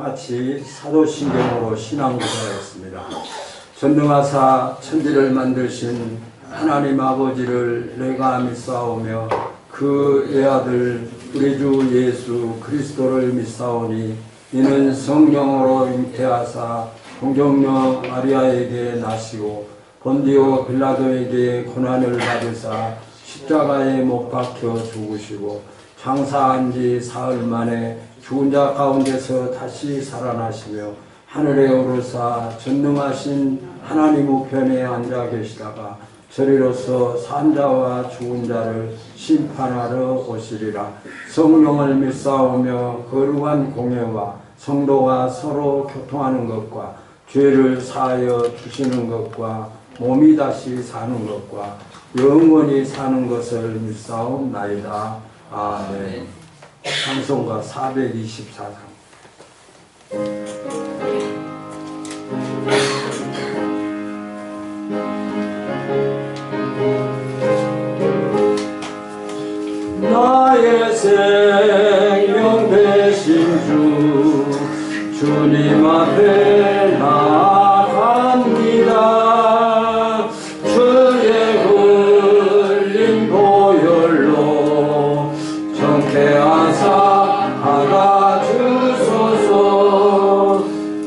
마치 사도신경으로 신앙고사였습니다. 전능하사 천지를 만드신 하나님 아버지를 내가 믿사오며 그 외아들 우리 주 예수 그리스도를 믿사오니 이는 성령으로 잉태하사 동정녀 마리아에게 나시고 본디오 빌라도에게 고난을 받으사 십자가에 못 박혀 죽으시고 장사한 지 사흘 만에 죽은 자 가운데서 다시 살아나시며 하늘에 오르사 전능하신 하나님 우편에 앉아 계시다가 저리로서 산 자와 죽은 자를 심판하러 오시리라. 성령을 믿사오며 거룩한 공예와 성도가 서로 교통하는 것과 죄를 사하여 주시는 것과 몸이 다시 사는 것과 영원히 사는 것을 믿사옵나이다. 아멘. 찬송가 424장. 나의 생명 되신 주 주님 앞에 나갑니다. 주의 흘린 보혈로 정케하사 받아주소서.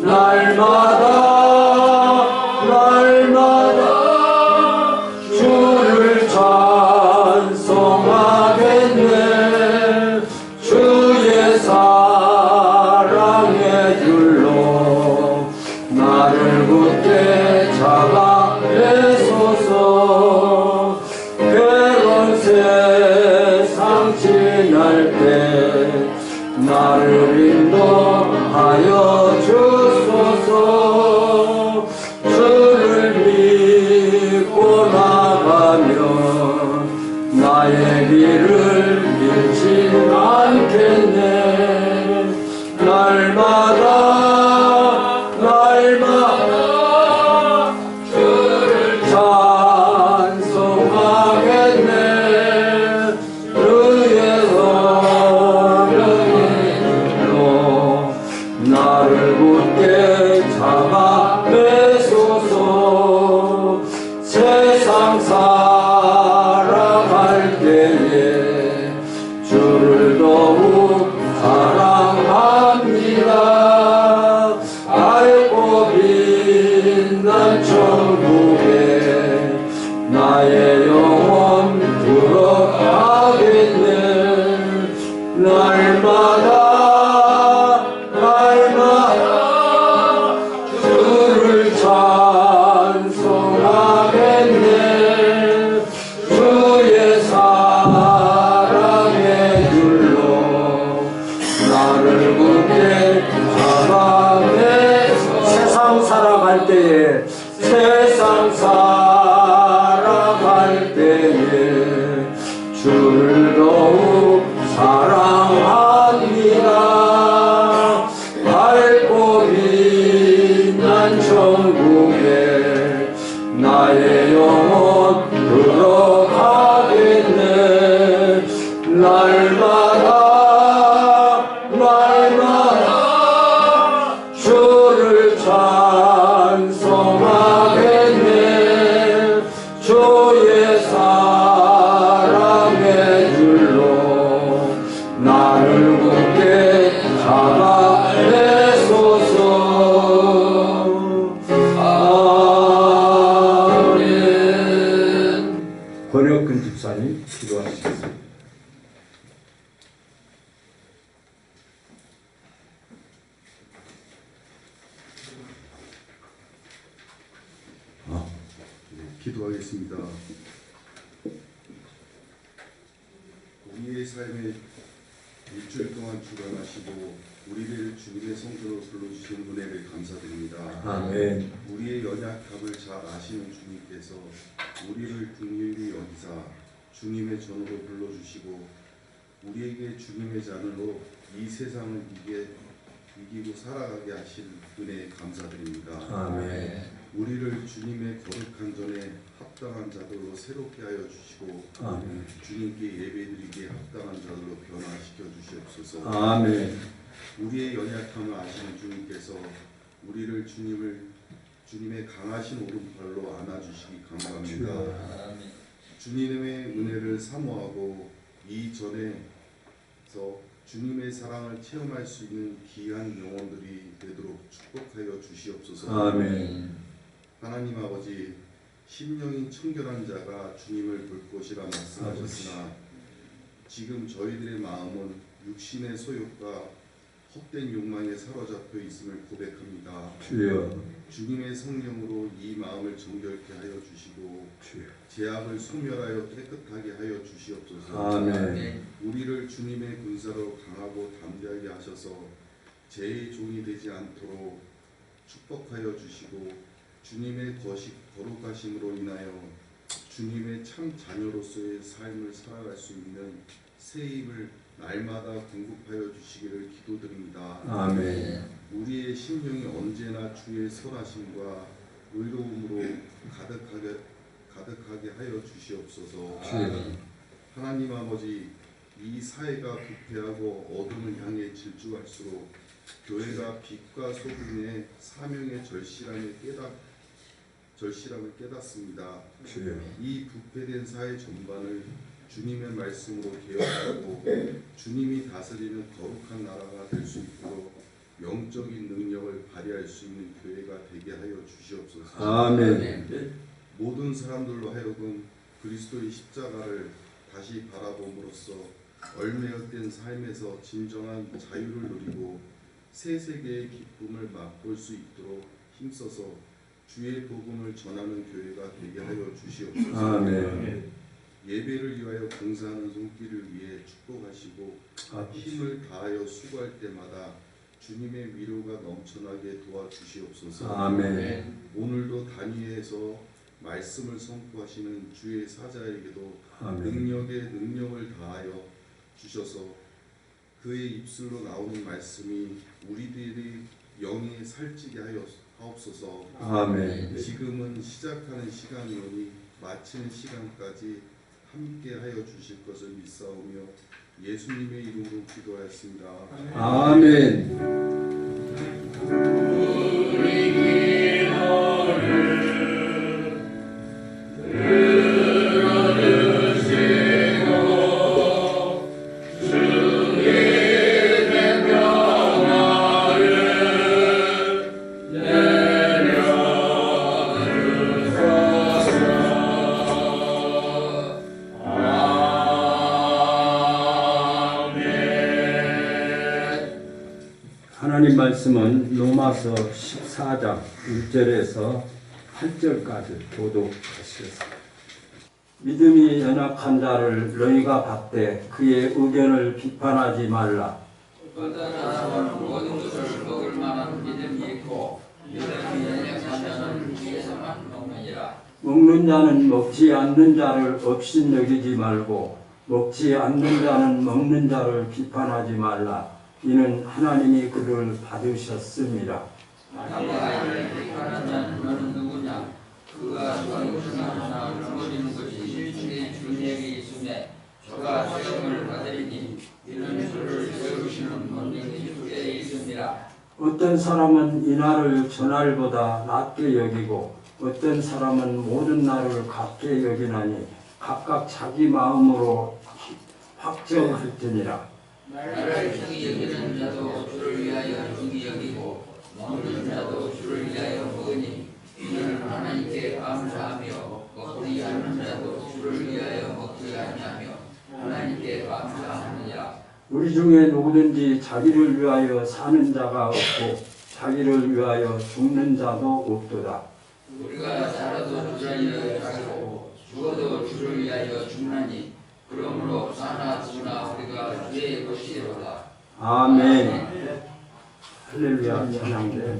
날마다 주를 찬송하겠네. 주의 사랑의 줄로 나를 굳게 잡아 내소서. 괴로운 세상 지날 때 나를 인도하여 주소서. 주를 믿고 나가면 나의 길을 잃지 않겠네. 날마다 주를 찬송하겠네. 그의 어려움으로 나를 굳게 잡아 내소서. 세상 살아갈 때에 주를 더욱 사랑합니다. 밝고 빛난 천국에 나의 영혼 들어가겠네. 날마다 주를 찬송하겠네. 주의 사랑의 줄로 나를 굳게 잡아내. 세상 살아갈 때에 주를 더욱 사랑합니다. 밝고 빛난 천국에 나의 영혼 들어가겠네. 날마다 주를 찬송하겠네. 주의 사랑의 줄로 나를 굳게 잡아 내소서. 아멘. 권혁근 집사님 기도하시겠습니다. 기도하겠습니다. 우리의 삶에 일주일 동안 주관하시고 우리를 주님의 성도로 불러주신 은혜를 감사드립니다. 아멘. 우리의 연약함을 잘 아시는 주님께서 우리를 긍휼히 여기사 주님의 전으로 불러주시고 우리에게 주님의 잔으로 이 세상을 이기고 살아가게 하신 은혜에 감사드립니다. 아멘. 우리를 주님의 거룩한 전에 합당한 자들로 새롭게 하여 주시고 아멘. 주님께 예배드리기에 합당한 자들로 변화시켜 주시옵소서. 아멘. 우리의 연약함을 아시는 주님께서 우리를 주님의 강하신 오른팔로 안아주시기 감사합니다. 주님의 은혜를 사모하고 이전에서 주님의 사랑을 체험할 수 있는 귀한 영혼들이 되도록 축복하여 주시옵소서. 아멘. 하나님 아버지, 심령이 청결한 자가 주님을 볼 것이라 말씀하셨으나 지금 저희들의 마음은 육신의 소욕과 헛된 욕망에 사로잡혀 있음을 고백합니다. 주여. 주님의 성령으로 이 마음을 정결케 하여 주시고 주여. 죄악을 소멸하여 깨끗하게 하여 주시옵소서. 아멘. 우리를 주님의 군사로 강하고 담대하게 하셔서 죄의 종이 되지 않도록 축복하여 주시고 주님의 거룩하심으로 인하여 주님의 참 자녀로서의 삶을 살아갈 수 있는 새 힘을 날마다 공급하여 주시기를 기도드립니다. 아멘. 우리의 심령이 언제나 주의 선하심과 의로움으로 가득하게 하여 주시옵소서. 주여. 하나님 아버지, 이 사회가 부패하고 어둠을 향해 질주할수록 교회가 빛과 소금의 사명의 절실함을 깨닫습니다. 주여. 이 부패된 사회 전반을 주님의 말씀으로 개혁하고 주님이 다스리는 거룩한 나라가 될 수 있도록 영적인 능력을 발휘할 수 있는 교회가 되게 하여 주시옵소서. 아멘. 모든 사람들로 하여금 그리스도의 십자가를 다시 바라봄으로써 얼매였던 삶에서 진정한 자유를 누리고 새 세계의 기쁨을 맛볼 수 있도록 힘써서 주의 복음을 전하는 교회가 되게 하여 주시옵소서. 아멘. 예배를 위하여 봉사하는 손길을 위해 축복하시고 힘을 다하여 수고할 때마다 주님의 위로가 넘쳐나게 도와주시옵소서. 아멘. 오늘도 단위에서 말씀을 선포하시는 주의 사자에게도 아멘. 능력을 다하여 주셔서 그의 입술로 나오는 말씀이 우리들의 영에 살찌게 하옵소서. 아멘. 지금은 시작하는 시간이오니 마치는 시간까지 함께 하여 주실 것을 믿사오며 예수님의 이름으로 기도하였습니다. 아멘. 하나님 말씀은 로마서 14장 1절에서 8절까지 교독하시겠습니다. 믿음이 연약한 자를 너희가 받되 그의 의견을 비판하지 말라. 어떤 사람은 모든 것을 먹을 만한 믿음이 있고 믿음이 연약한 자는 위에서만 먹느니라. 먹는 자는 먹지 않는 자를 없인 여기지 말고 먹지 않는 자는 먹는 자를 비판하지 말라. 이는 하나님이 그를 받으셨습니다. 만일 아이를 비판하는 자는 너는 누구냐? 그가 성중하나 넘어지는 것이 주의 주님에게 있음에 저가 시험을 받으리니 이는 저를 세우시는 본능이 주께 있습니다. 어떤 사람은 이날을 전날보다 낮게 여기고 어떤 사람은 모든 날을 같게 여기나니 각각 자기 마음으로 확정할지니라. 나를 중히 여기는 자도 주를 위하여 중히 여기고 먹는 자도 주를 위하여 먹으니 이는 하나님께 감사하며 먹지 않는 자도 주를 위하여 먹지 아니하며 하나님께 감사하느니라. 우리 중에 누구든지 자기를 위하여 사는 자가 없고 자기를 위하여 죽는 자도 없도다. 우리가 살아도 주를 위하여 살고 죽어도 주를 위하여 죽나니 그러므로 사나 죽으나 우리가 주의 것이로다. 아멘. 할렐루야. 찬양대.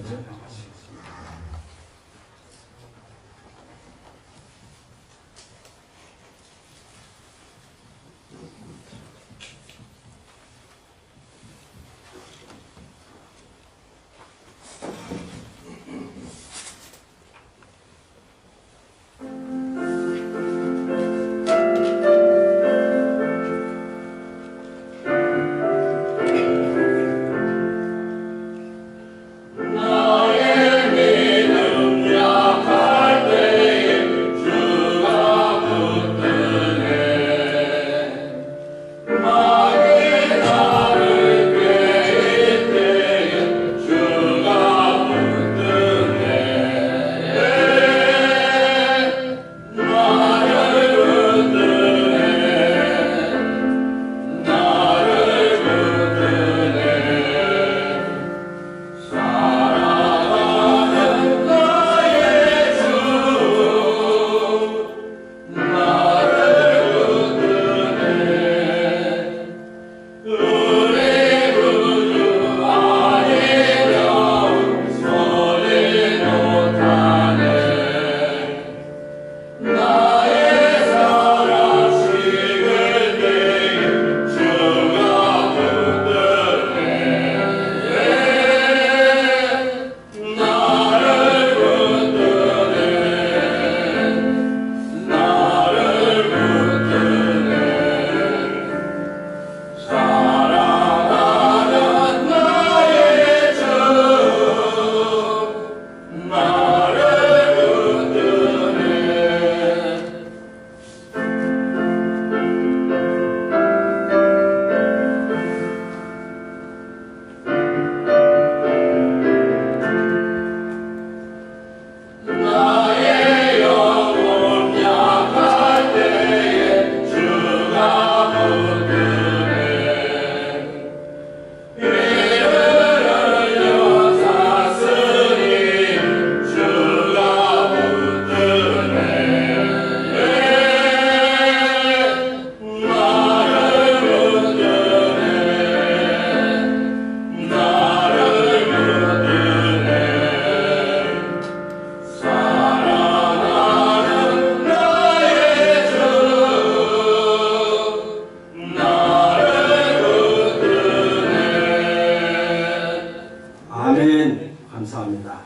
아멘. 감사합니다.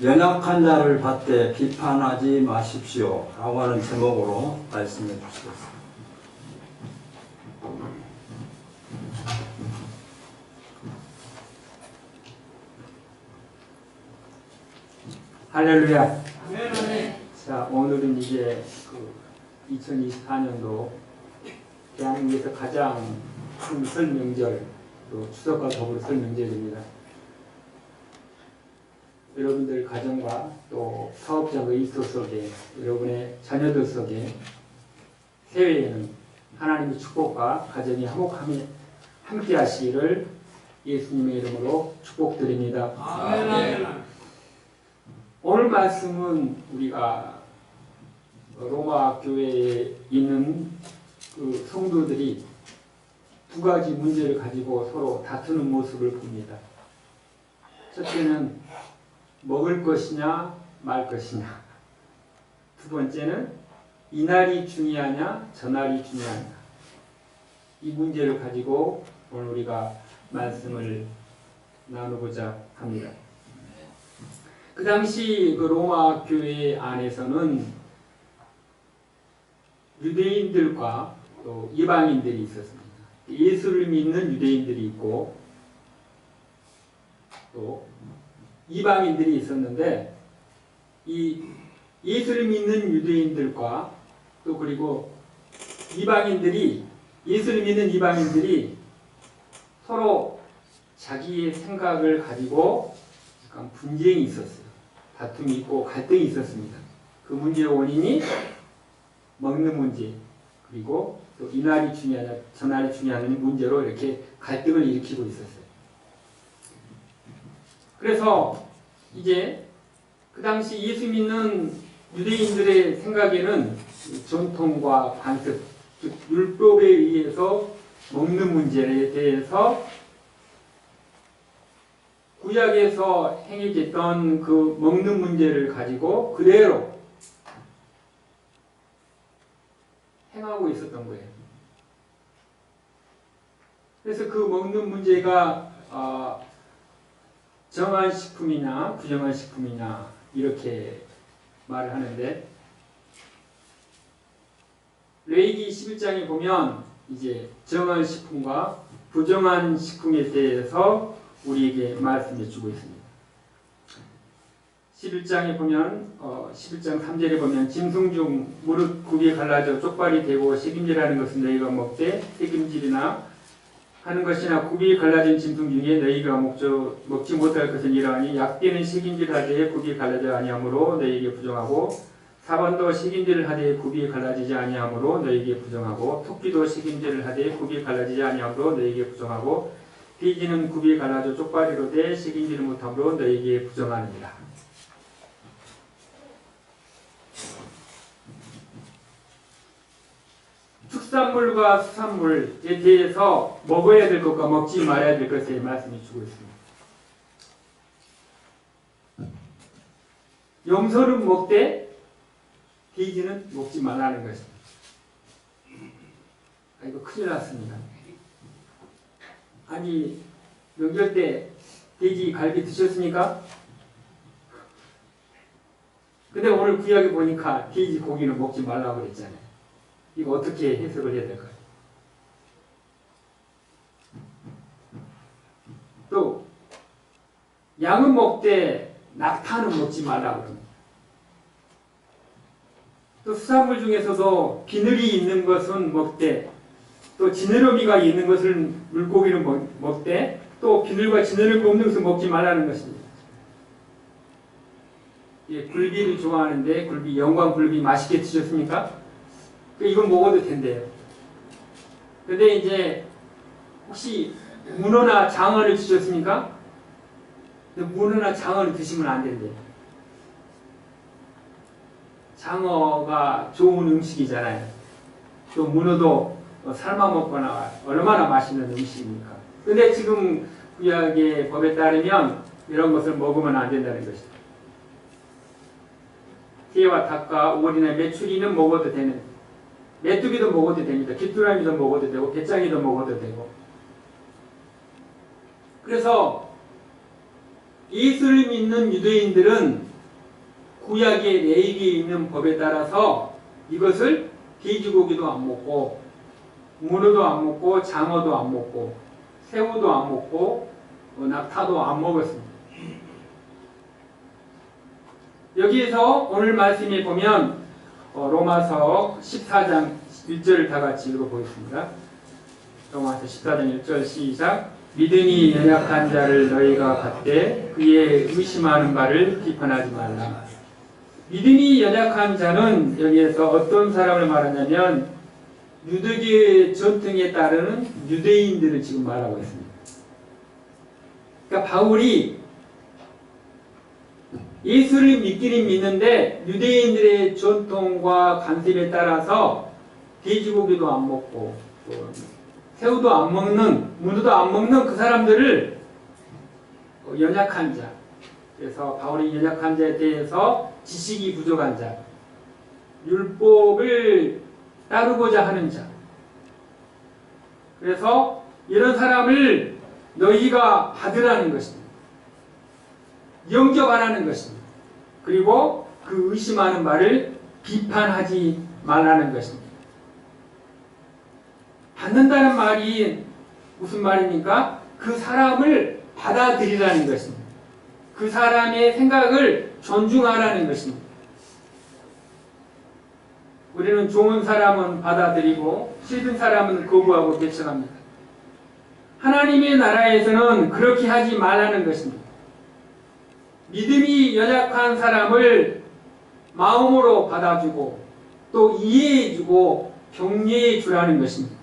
연약한 자를 받되 비판하지 마십시오 라고 하는 제목으로 말씀해 주시겠습니다. 할렐루야. 자, 오늘은 이제 2024년도 대한민국에서 가장 큰 설 명절, 또 추석과 더불어 설 명절입니다. 여러분들 가정과 또 사업자의 일터 속에, 여러분의 자녀들 속에 새해에는 하나님의 축복과 가정이 화목함이 함께 하시기를 예수님의 이름으로 축복드립니다. 아멘. 오늘 말씀은 우리가 로마 교회에 있는 그 성도들이 두 가지 문제를 가지고 서로 다투는 모습을 봅니다. 첫째는 먹을 것이냐 말 것이냐, 두 번째는 이날이 중요하냐 저날이 중요하냐, 이 문제를 가지고 오늘 우리가 말씀을 나누고자 합니다. 그 당시 그 로마 교회 안에서는 유대인들과 또 이방인들이 있었습니다. 예수를 믿는 유대인들이 있고 또 이방인들이 있었는데, 이 예수를 믿는 유대인들과 또 그리고 이방인들이, 예수를 믿는 이방인들이 서로 자기의 생각을 가지고 약간 분쟁이 있었어요. 다툼이 있고 갈등이 있었습니다. 그 문제의 원인이 먹는 문제, 그리고 또 이날이 중요하냐 저날이 중요하냐는 문제로 이렇게 갈등을 일으키고 있었어요. 그래서 이제 그 당시 예수 믿는 유대인들의 생각에는 전통과 관습, 즉 율법에 의해서 먹는 문제에 대해서 구약에서 행해졌던 그 먹는 문제를 가지고 그대로 행하고 있었던 거예요. 그래서 그 먹는 문제가 정한 식품이냐 부정한 식품이냐 이렇게 말을 하는데, 레위기 11장에 보면 이제 정한 식품과 부정한 식품에 대해서 우리에게 말씀해 주고 있습니다. 11장에 보면 11장 3절에 보면 짐승 중 무릇 굽이 갈라져 쪽발이 되고 식임질하는 것은 너희가 먹되 식임질이나 하는 것이나 굽이 갈라진 짐승 중에 너희가 먹지 못할 것은 이러하니 약대는 식임질하되 굽이 갈라져 아니하므로 너희에게 부정하고 사반도 식임질을 하되 굽이 갈라지지 아니하므로 너희에게 부정하고 토끼도 식임질을 하되 굽이 갈라지지 아니하므로 너희에게 부정하고 돼지는 굽이 갈라져 쪽발이로 돼 식임질을 못하므로 너희에게 부정하느니라. 축산물과 수산물에 대해서 먹어야 될 것과 먹지 말아야 될 것에 말씀이 주고 있습니다. 염소는 먹되 돼지는 먹지 말라는 것입니다. 이거 큰일 났습니다. 아니, 명절 때 돼지 갈비 드셨습니까? 근데 오늘 구약에 보니까 돼지 고기는 먹지 말라고 그랬잖아요. 이거 어떻게 해석을 해야 될까요? 또 양은 먹되 낙타는 먹지 말라고 합니다. 또 수산물 중에서도 비늘이 있는 것은 먹되 또 지느러미가 있는 것을 물고기는 먹되 또 비늘과 지느러미 없는 것을 먹지 말라는 것입니다. 예, 굴비를 좋아하는데 굴비, 영광 굴비 맛있게 드셨습니까? 이건 먹어도 된대요. 근데 이제 혹시 문어나 장어를 드셨습니까? 문어나 장어를 드시면 안 된대요. 장어가 좋은 음식이잖아요. 또 문어도 삶아 먹거나 얼마나 맛있는 음식입니까? 근데 지금 구약의 법에 따르면 이런 것을 먹으면 안 된다는 것이죠. 새와 닭과 오리나 메추리는 먹어도 되는, 메뚜기도 먹어도 됩니다. 귀뚜라미도 먹어도 되고 배짱이도 먹어도 되고. 그래서 예수를 믿는 유대인들은 구약의 레위기에 있는 법에 따라서 이것을 돼지고기도 안 먹고 문어도 안 먹고 장어도 안 먹고 새우도 안 먹고 낙타도 안 먹었습니다. 여기에서 오늘 말씀에 보면 로마서 14장 1절을 다 같이 읽어보겠습니다. 로마서 14장 1절 시작. 믿음이 연약한 자를 너희가 받되 그의 의심하는 바를 비판하지 말라. 믿음이 연약한 자는 여기에서 어떤 사람을 말하냐면 유대교의 전통에 따르는 유대인들을 지금 말하고 있습니다. 그러니까 바울이 예수를 믿기는 믿는데 유대인들의 전통과 관습에 따라서 돼지고기도 안 먹고 새우도 안 먹는, 문어도 안 먹는 그 사람들을 연약한 자, 그래서 바울이 연약한 자에 대해서 지식이 부족한 자, 율법을 따르고자 하는 자, 그래서 이런 사람을 너희가 받으라는 것입니다. 영접하라는 것입니다. 그리고 그 의심하는 말을 비판하지 말라는 것입니다. 받는다는 말이 무슨 말입니까? 그 사람을 받아들이라는 것입니다. 그 사람의 생각을 존중하라는 것입니다. 우리는 좋은 사람은 받아들이고 싫은 사람은 거부하고 배척합니다. 하나님의 나라에서는 그렇게 하지 말라는 것입니다. 믿음이 연약한 사람을 마음으로 받아주고 또 이해해주고 격려해 주라는 것입니다.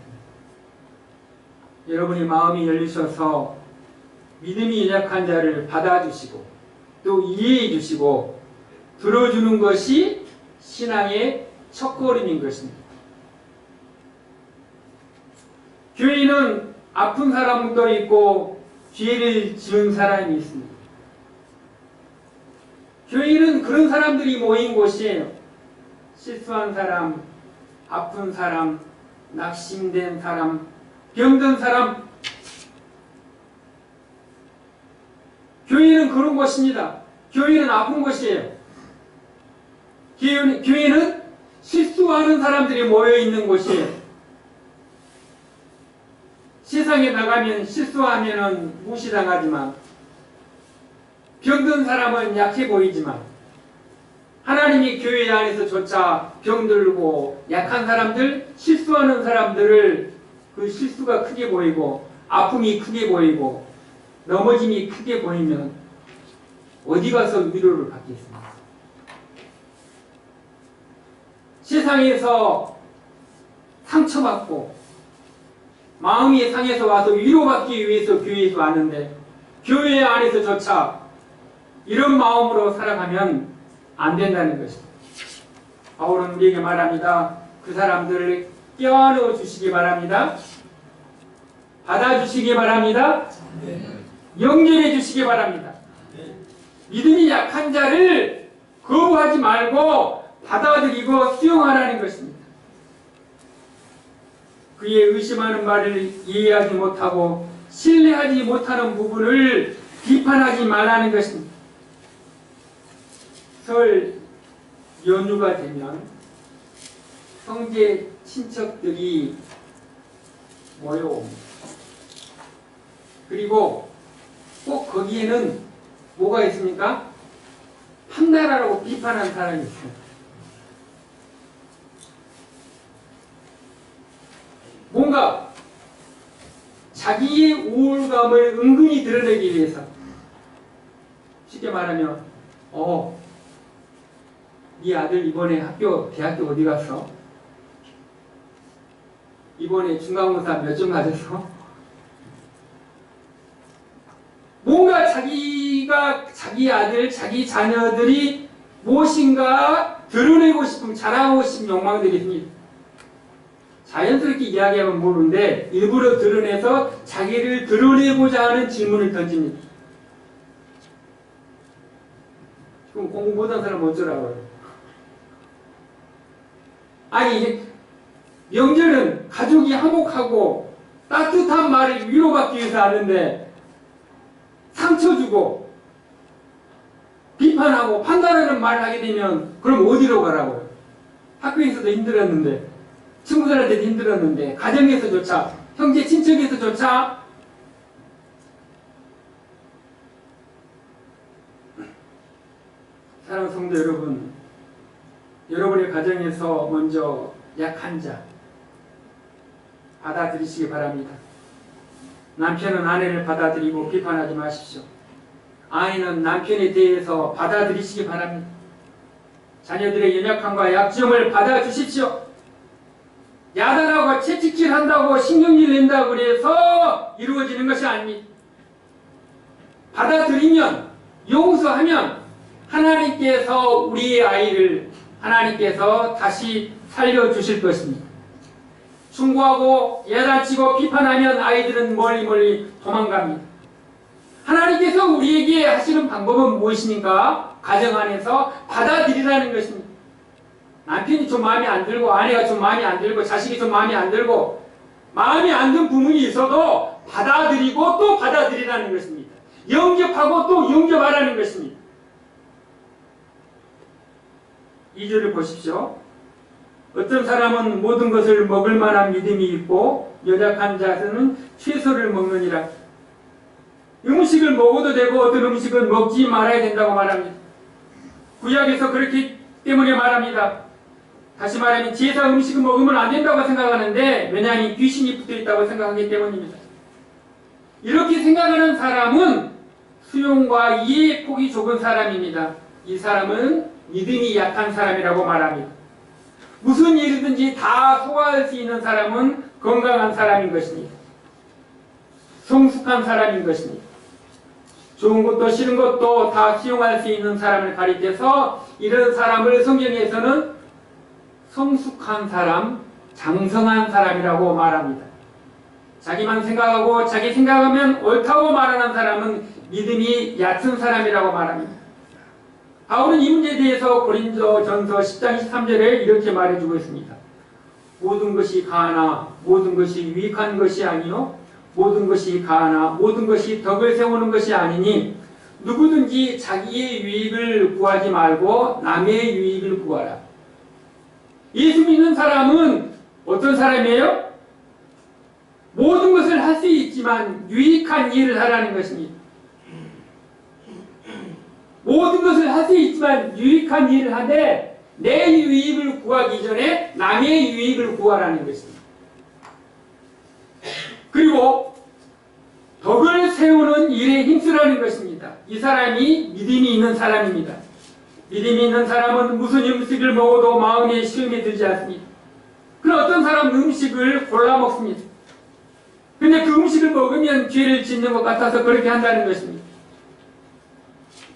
여러분이 마음이 열리셔서 믿음이 연약한 자를 받아주시고 또 이해해 주시고 들어주는 것이 신앙의 첫걸음인 것입니다. 교회는 아픈 사람도 있고 죄를 지은 사람이 있습니다. 교회는 그런 사람들이 모인 곳이에요. 실수한 사람, 아픈 사람, 낙심된 사람, 병든 사람. 교회는 그런 곳입니다. 교회는 아픈 곳이에요. 교회는 실수하는 사람들이 모여있는 곳이에요. 세상에 나가면 실수하면 무시당하지만 병든 사람은 약해 보이지만 하나님이 교회 안에서조차 병들고 약한 사람들, 실수하는 사람들을 그 실수가 크게 보이고 아픔이 크게 보이고 넘어짐이 크게 보이면 어디 가서 위로를 받겠습니까? 세상에서 상처받고 마음이 상해서 와서 위로받기 위해서 교회에 왔는데 교회 안에서조차 이런 마음으로 살아가면 안 된다는 것입니다. 바울은 우리에게 말합니다. 그 사람들을 껴안아 주시기 바랍니다. 받아주시기 바랍니다. 영접해 주시기 바랍니다. 믿음이 약한 자를 거부하지 말고 받아들이고 수용하라는 것입니다. 그의 의심하는 말을 이해하지 못하고 신뢰하지 못하는 부분을 비판하지 말라는 것입니다. 설 연휴가 되면 형제 친척들이 모여옵니다. 그리고 꼭 거기에는 뭐가 있습니까? 판나라라고 비판하는 사람이 있어요. 뭔가 자기의 우울감을 은근히 드러내기 위해서 쉽게 말하면 네 아들 이번에 대학교 어디 갔어? 이번에 중간고사 몇 점 맞았어? 뭔가 자기 아들, 자기 자녀들이 무엇인가 드러내고 싶은, 자랑하고 싶은 욕망들이 있습니다. 자연스럽게 이야기하면 모르는데 일부러 드러내서 자기를 드러내고자 하는 질문을 던집니다. 그럼 공부 못한 사람 어쩌라고요? 아니, 명절은 가족이 화목하고 따뜻한 말을 위로받기 위해서 하는데 상처 주고 비판하고 판단하는 말을 하게 되면 그럼 어디로 가라고요? 학교에서도 힘들었는데, 친구들한테도 힘들었는데, 가정에서조차, 형제 친척에서조차 사랑하는 성도 여러분, 여러분의 가정에서 먼저 약한 자 받아들이시기 바랍니다. 남편은 아내를 받아들이고 비판하지 마십시오. 아내는 남편에 대해서 받아들이시기 바랍니다. 자녀들의 연약함과 약점을 받아주십시오. 야단하고 채찍질한다고 신경질 낸다고 그래서 이루어지는 것이 아닙니다. 받아들이면, 용서하면 하나님께서 우리의 아이를 하나님께서 다시 살려주실 것입니다. 충고하고 야단치고 비판하면 아이들은 멀리 도망갑니다. 하나님께서 우리에게 하시는 방법은 무엇입니까? 가정 안에서 받아들이라는 것입니다. 남편이 좀 마음에 안 들고, 아내가 좀 마음에 안 들고, 자식이 좀 마음에 안 들고, 마음에 안 든 부분이 있어도 받아들이고 또 받아들이라는 것입니다. 영접하고 또 영접하라는 것입니다. 2절을 보십시오. 어떤 사람은 모든 것을 먹을 만한 믿음이 있고 연약한 자는 채소를 먹느니라. 음식을 먹어도 되고 어떤 음식은 먹지 말아야 된다고 말합니다. 구약에서 그렇기 때문에 말합니다. 다시 말하면 제사 음식을 먹으면 안 된다고 생각하는데 왜냐하면 귀신이 붙어있다고 생각하기 때문입니다. 이렇게 생각하는 사람은 수용과 이해의 폭이 좁은 사람입니다. 이 사람은 믿음이 약한 사람이라고 말합니다. 무슨 일이든지 다 소화할 수 있는 사람은 건강한 사람인 것입니다. 성숙한 사람인 것입니다. 좋은 것도 싫은 것도 다 수용할 수 있는 사람을 가리켜서 이런 사람을 성경에서는 성숙한 사람, 장성한 사람이라고 말합니다. 자기만 생각하고 자기 생각하면 옳다고 말하는 사람은 믿음이 얕은 사람이라고 말합니다. 바울은 이 문제에 대해서 고린도전서 10장 23절에 이렇게 말해주고 있습니다. 모든 것이 가하나 모든 것이 유익한 것이 아니요 모든 것이 가하나 모든 것이 덕을 세우는 것이 아니니 누구든지 자기의 유익을 구하지 말고 남의 유익을 구하라. 예수 믿는 사람은 어떤 사람이에요? 모든 것을 할 수 있지만 유익한 일을 하라는 것입니다. 모든 것을 할 수 있지만 유익한 일을 하되 내 유익을 구하기 전에 남의 유익을 구하라는 것입니다. 그리고 덕을 세우는 일에 힘쓰라는 것입니다. 이 사람이 믿음이 있는 사람입니다. 믿음이 있는 사람은 무슨 음식을 먹어도 마음에 시험이 들지 않습니다. 그럼 어떤 사람은 음식을 골라 먹습니다. 근데 그 음식을 먹으면 죄를 짓는 것 같아서 그렇게 한다는 것입니다.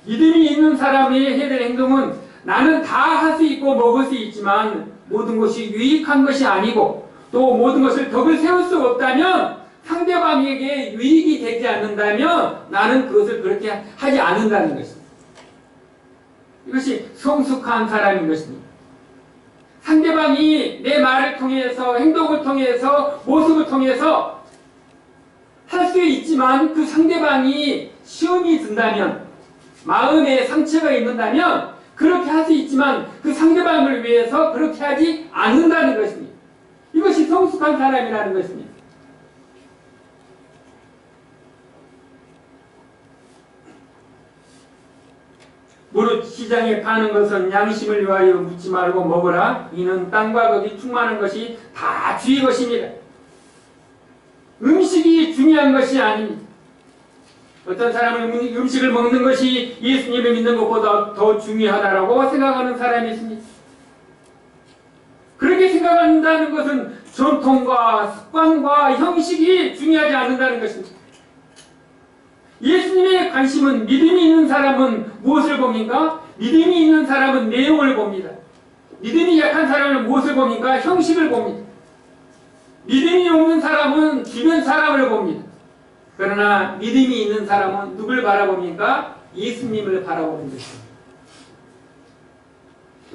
믿음이 있는 사람이 해야 될 행동은 나는 다 할 수 있고 먹을 수 있지만 모든 것이 유익한 것이 아니고 또 모든 것을 덕을 세울 수 없다면 상대방에게 유익이 되지 않는다면 나는 그것을 그렇게 하지 않는다는 것입니다. 이것이 성숙한 사람인 것입니다. 상대방이 내 말을 통해서 행동을 통해서 모습을 통해서 할 수 있지만 그 상대방이 시험이 든다면 마음에 상처가 있는다면 그렇게 할 수 있지만 그 상대방을 위해서 그렇게 하지 않는다는 것입니다. 이것이 성숙한 사람이라는 것입니다. 무릇 시장에 파는 것은 양심을 위하여 묻지 말고 먹으라. 이는 땅과 거기 충만한 것이 다 주의 것입니다. 음식이 중요한 것이 아닙니다. 어떤 사람은 음식을 먹는 것이 예수님을 믿는 것보다 더 중요하다고 생각하는 사람이 있습니다. 그렇게 생각한다는 것은 전통과 습관과 형식이 중요하지 않는다는 것입니다. 예수님의 관심은 믿음이 있는 사람은 무엇을 봅니까? 믿음이 있는 사람은 내용을 봅니다. 믿음이 약한 사람은 무엇을 봅니까? 형식을 봅니다. 믿음이 없는 사람은 주변 사람을 봅니다. 그러나 믿음이 있는 사람은 누굴 바라봅니까? 예수님을 바라보는 것입니다.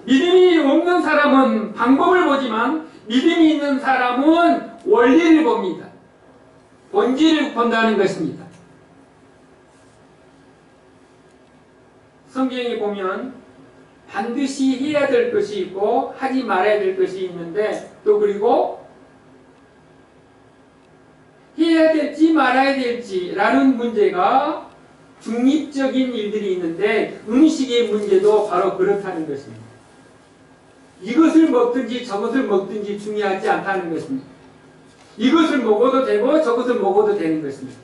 믿음이 없는 사람은 방법을 보지만 믿음이 있는 사람은 원리를 봅니다. 본질을 본다는 것입니다. 성경에 보면 반드시 해야 될 것이 있고 하지 말아야 될 것이 있는데 또 그리고 해야 될지 말아야 될지라는 문제가 중립적인 일들이 있는데 음식의 문제도 바로 그렇다는 것입니다. 이것을 먹든지 저것을 먹든지 중요하지 않다는 것입니다. 이것을 먹어도 되고 저것을 먹어도 되는 것입니다.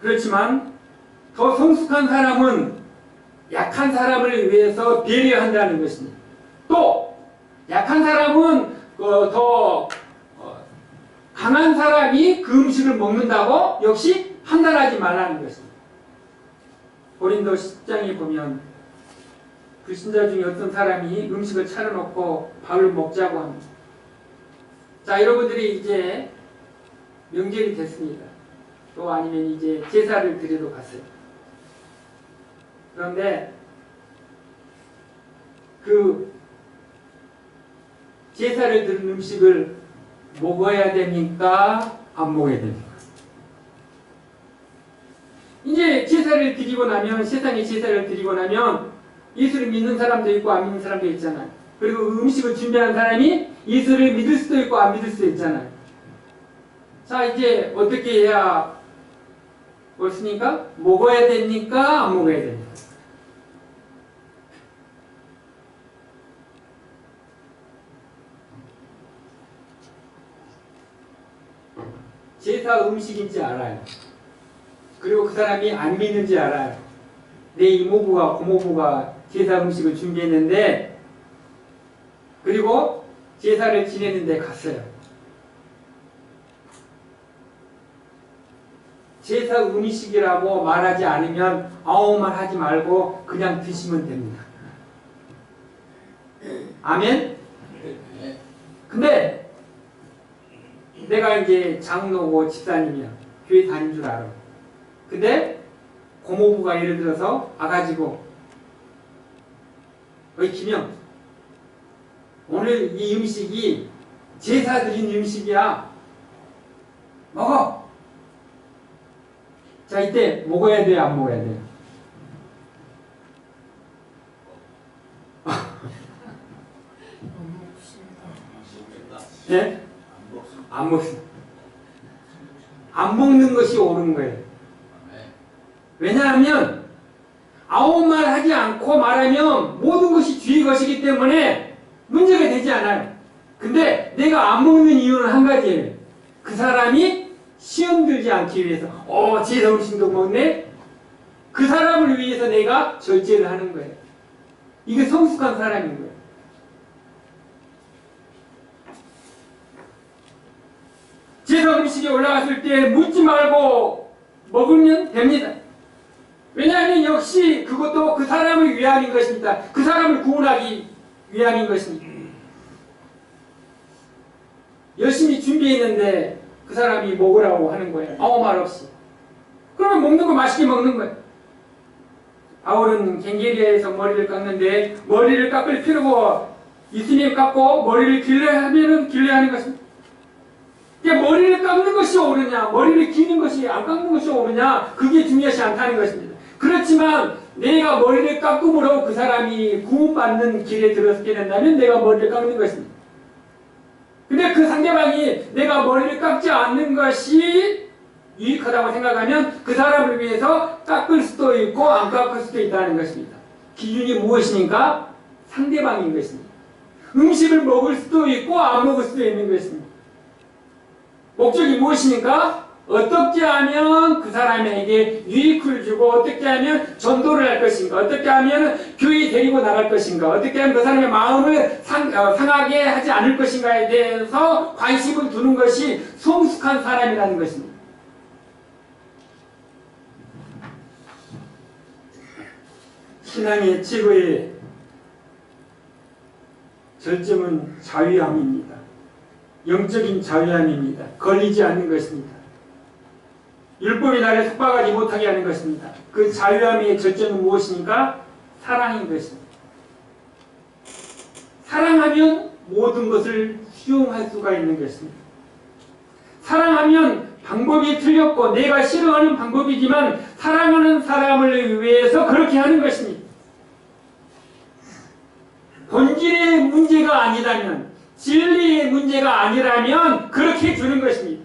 그렇지만 더 성숙한 사람은 약한 사람을 위해서 배려한다는 것입니다. 또 약한 사람은 더 강한 사람이 그 음식을 먹는다고 역시 판단하지 말라는 것입니다. 고린도 10장에 보면 불신자 중에 어떤 사람이 음식을 차려놓고 밥을 먹자고 합니다. 자, 여러분들이 이제 명절이 됐습니다. 또 아니면 이제 제사를 드리러 갔어요. 그런데 그 제사를 드린 음식을 먹어야 됩니까? 안 먹어야 됩니까? 이제 제사를 드리고 나면, 세상에 제사를 드리고 나면 예수를 믿는 사람도 있고 안 믿는 사람도 있잖아요. 그리고 음식을 준비하는 사람이 예수를 믿을 수도 있고 안 믿을 수도 있잖아요. 자, 이제 어떻게 해야 옳습니까? 먹어야 됩니까? 안 먹어야 됩니까? 제사 음식인지 알아요. 그리고 그 사람이 안 믿는지 알아요. 내 이모부가 고모부가 제사 음식을 준비했는데 그리고 제사를 지내는데 갔어요. 제사 음식이라고 말하지 않으면 아무 말 하지 말고 그냥 드시면 됩니다. 아멘? 근데 내가 이제 장로고 집사님이야. 교회 다닌 줄 알아. 근데 고모부가 예를 들어서 와가지고 어이 김영, 오늘 이 음식이 제사 드린 음식이야. 먹어. 자, 이때 먹어야 돼요, 안 먹어야 돼요? 예? 안 먹습니다. 안 먹는 것이 옳은 거예요. 왜냐하면 아무 말 하지 않고 말하면 모든 것이 뒤의 것이기 때문에 문제가 되지 않아요. 근데 내가 안 먹는 이유는 한 가지예요. 그 사람이 시험 들지 않기 위해서 제사 음식도 먹네? 그 사람을 위해서 내가 절제를 하는 거예요. 이게 성숙한 사람인 거예요. 제사 음식이 올라갔을 때 묻지 말고 먹으면 됩니다. 왜냐하면 역시 그것도 그 사람을 위함인 것입니다. 그 사람을 구원하기 위함인 것입니다. 열심히 준비했는데 그 사람이 먹으라고 하는 거예요. 아무 말 없이. 그러면 먹는 거 맛있게 먹는 거예요. 바울은 갱게리아에서 머리를 깎는데 머리를 깎을 필요가 있으면 깎고 머리를 길러야 하면은 길러야 하는 것입니다. 그러니까 머리를 깎는 것이 옳으냐, 머리를 기는 것이 안 깎는 것이 옳으냐, 그게 중요하지 않다는 것입니다. 그렇지만 내가 머리를 깎음으로 그 사람이 구원받는 길에 들어서게 된다면 내가 머리를 깎는 것입니다. 근데 그 상대방이 내가 머리를 깎지 않는 것이 유익하다고 생각하면 그 사람을 위해서 깎을 수도 있고 안 깎을 수도 있다는 것입니다. 기준이 무엇이니까? 상대방인 것입니다. 음식을 먹을 수도 있고 안 먹을 수도 있는 것입니다. 목적이 무엇이니까? 어떻게 하면 그 사람에게 유익을 주고 어떻게 하면 전도를 할 것인가, 어떻게 하면 교회에 데리고 나갈 것인가, 어떻게 하면 그 사람의 마음을 상하게 하지 않을 것인가에 대해서 관심을 두는 것이 성숙한 사람이라는 것입니다. 신앙의 최고의 절정은 자유함입니다. 영적인 자유함입니다. 걸리지 않는 것입니다. 율법이 나를 속박하지 못하게 하는 것입니다. 그 자유함의 절정은 무엇입니까? 사랑인 것입니다. 사랑하면 모든 것을 수용할 수가 있는 것입니다. 사랑하면 방법이 틀렸고 내가 싫어하는 방법이지만 사랑하는 사람을 위해서 그렇게 하는 것입니다. 본질의 문제가 아니라면, 진리의 문제가 아니라면 그렇게 주는 것입니다.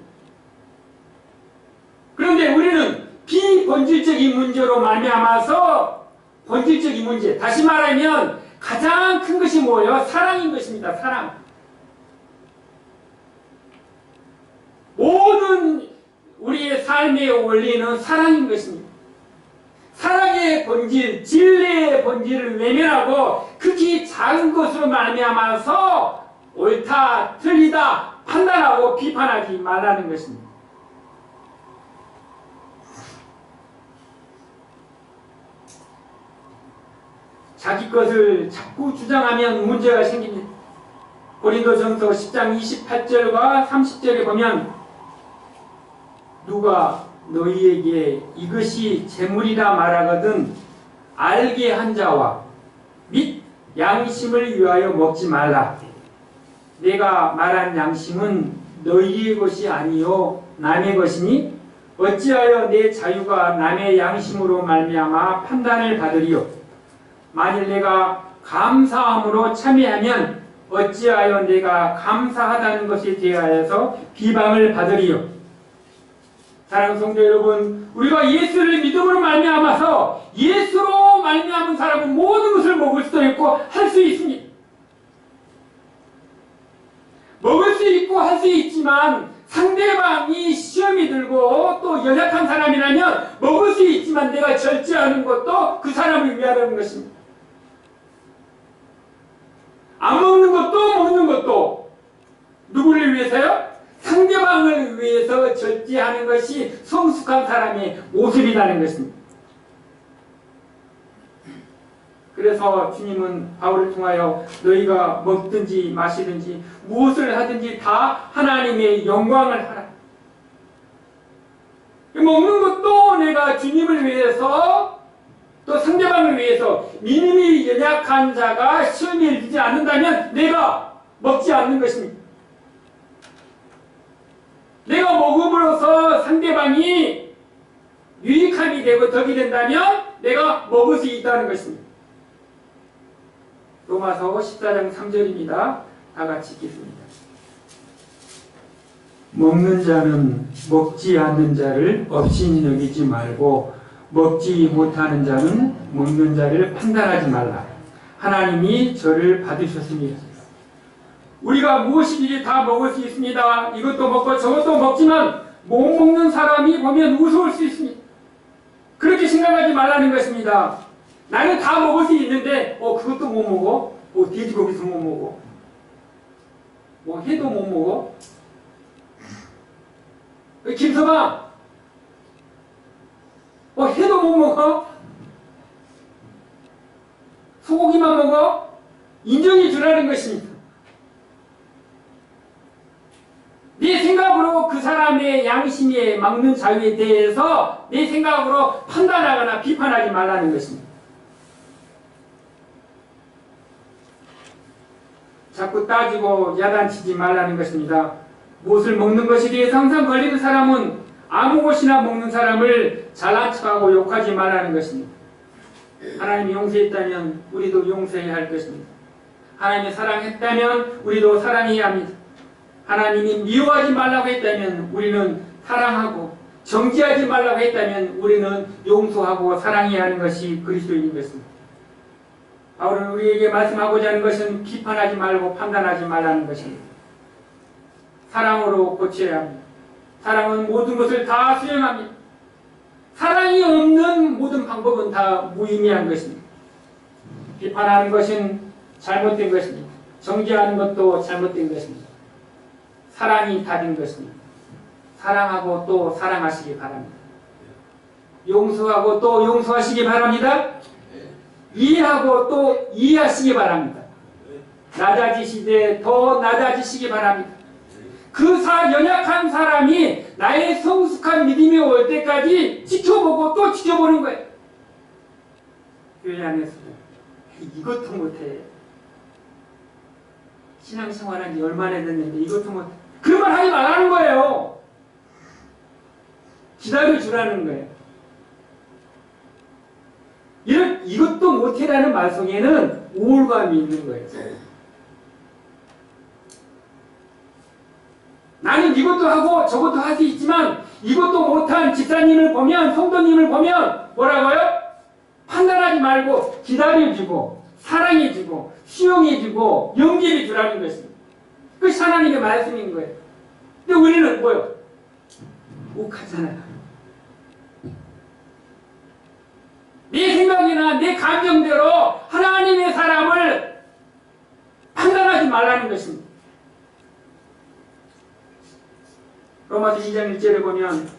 그런데 우리는 비본질적인 문제로 말미암아서 본질적인 문제, 다시 말하면 가장 큰 것이 뭐예요? 사랑인 것입니다. 사랑. 모든 우리의 삶의 원리는 사랑인 것입니다. 사랑의 본질, 진리의 본질을 외면하고 극히 작은 것으로 말미암아서 옳다, 틀리다 판단하고 비판하지 말라는 것입니다. 자기 것을 자꾸 주장하면 문제가 생깁니다. 고린도전서 10장 28절과 30절에 보면 누가 너희에게 이것이 재물이라 말하거든 알게 한 자와 및 양심을 위하여 먹지 말라. 내가 말한 양심은 너희의 것이 아니요 남의 것이니 어찌하여 내 자유가 남의 양심으로 말미암아 판단을 받으리요. 만일 내가 감사함으로 참여하면 어찌하여 내가 감사하다는 것에 대하여서 비방을 받으리요. 사랑하는 성도 여러분, 우리가 예수를 믿음으로 말미암아서 예수로 말미암은 사람은 모든 것을 먹을 수도 있고 할 수 있습니다. 먹을 수 있고 할 수 있지만 상대방이 시험이 들고 또 연약한 사람이라면 먹을 수 있지만 내가 절제하는 것도 그 사람을 위하라는 것입니다. 안 먹는 것도 먹는 것도 누구를 위해서요? 상대방을 위해서 절제하는 것이 성숙한 사람의 모습이라는 것입니다. 그래서 주님은 바울을 통하여 너희가 먹든지 마시든지 무엇을 하든지 다 하나님의 영광을 하라. 먹는 것도 내가 주님을 위해서 또 상대방을 위해서 믿음이 연약한 자가 시험에 들지 않는다면 내가 먹지 않는 것입니다. 내가 먹음으로써 상대방이 유익함이 되고 덕이 된다면 내가 먹을 수 있다는 것입니다. 로마서 14장 3절입니다. 다 같이 읽겠습니다. 먹는 자는 먹지 않는 자를 없인 여기지 말고 먹지 못하는 자는 먹는 자를 판단하지 말라. 하나님이 저를 받으셨습니다. 우리가 무엇이든지 다 먹을 수 있습니다. 이것도 먹고 저것도 먹지만 못 먹는 사람이 보면 우스울 수 있습니다. 그렇게 생각하지 말라는 것입니다. 나는 다 먹을 수 있는데 그것도 못 먹어? 돼지고기도 못 먹어? 해도 못 먹어? 김서방 해도 못 먹어? 소고기만 먹어? 인정해 주라는 것입니다. 내 생각으로 그 사람의 양심에 막는 자유에 대해서 내 생각으로 판단하거나 비판하지 말라는 것입니다. 자꾸 따지고 야단치지 말라는 것입니다. 무엇을 먹는 것에 대해서 항상 걸리는 사람은 아무 것이나 먹는 사람을 잘난 척하고 욕하지 말라는 것입니다. 하나님이 용서했다면 우리도 용서해야 할 것입니다. 하나님이 사랑했다면 우리도 사랑해야 합니다. 하나님이 미워하지 말라고 했다면 우리는 사랑하고 정죄하지 말라고 했다면 우리는 용서하고 사랑해야 하는 것이 그리스도인인 것입니다. 바울은 우리에게 말씀하고자 하는 것은 비판하지 말고 판단하지 말라는 것입니다. 사랑으로 고쳐야 합니다. 사랑은 모든 것을 다 수용합니다. 사랑이 없는 모든 방법은 다 무의미한 것입니다. 비판하는 것은 잘못된 것입니다. 정죄하는 것도 잘못된 것입니다. 사랑이 답인 것입니다. 사랑하고 또 사랑하시기 바랍니다. 용서하고 또 용서하시기 바랍니다. 이해하고 또 이해하시기 바랍니다. 낮아지시되 더 낮아지시기 바랍니다. 그 연약한 사람이 나의 성숙한 믿음이 올 때까지 지켜보고 또 지켜보는 거예요. 교회 안에서도 이것도 못해. 신앙생활한 지 얼마나 됐는데 이것도 못해. 그런 말 하지 말라는 거예요. 기다려주라는 거예요. 이것도 못해라는 말 속에는 우월감이 있는 거예요. 나는 이것도 하고 저것도 할 수 있지만 이것도 못한 집사님을 보면, 성도님을 보면 뭐라고요? 판단하지 말고 기다려주고 사랑해주고 수용해주고 용기해주라는 것입니다. 그것이 하나님의 말씀인 거예요. 근데 우리는 뭐요? 욱하잖아요. 내 생각이나 내 감정대로 하나님의 사람을 판단하지 말라는 것입니다. 로마서 2장 1절에 보면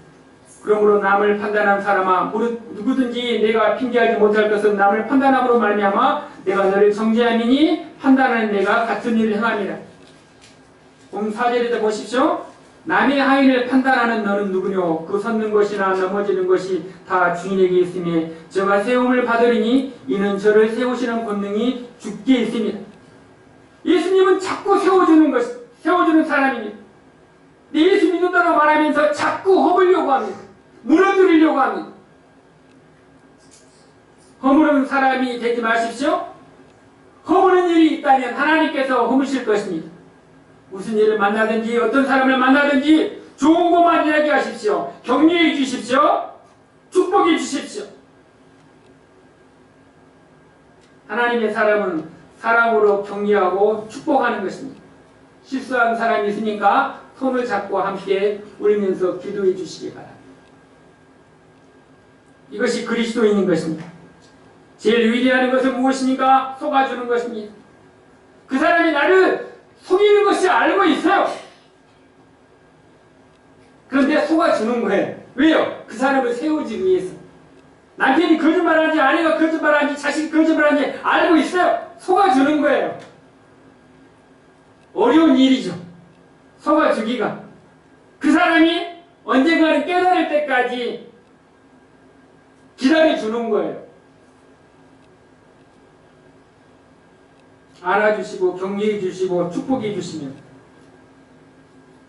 그러므로 남을 판단한 사람아 누구든지 내가 핑계하지 못할 것은 남을 판단함으로 말미암아 내가 너를 정죄함이니 판단하는 내가 같은 일을 행함이라. 4절에도 보십시오. 남의 하인을 판단하는 너는 누구뇨? 그 섰는 것이나 넘어지는 것이 다 주인에게 있으며 저가 세움을 받으리니 이는 저를 세우시는 권능이 주께 있습니다. 예수님은 자꾸 세워주는 사람입니다. 예수 믿는다고 말하면서 자꾸 허물려고 합니다. 무너뜨리려고 합니다. 허무는 사람이 되지 마십시오. 허무는 일이 있다면 하나님께서 허무실 것입니다. 무슨 일을 만나든지 어떤 사람을 만나든지 좋은 것만 이야기하십시오. 격려해 주십시오. 축복해 주십시오. 하나님의 사람은 사랑으로 격려하고 축복하는 것입니다. 실수한 사람이 있으니까 손을 잡고 함께 울면서 기도해 주시기 바랍니다. 이것이 그리스도인인 것입니다. 제일 위대한 것은 무엇입니까? 속아주는 것입니다. 그 사람이 나를 속이는 것이 알고 있어요. 그런데 속아주는 거예요. 왜요? 그 사람을 세우기 위해서. 남편이 거짓말하는지 아내가 거짓말하는지 자식이 거짓말하는지 알고 있어요. 속아주는 거예요. 어려운 일이죠. 속아주기가. 그 사람이 언젠가는 깨달을 때까지 기다려주는 거예요. 안아주시고 격려해 주시고 축복해 주시면.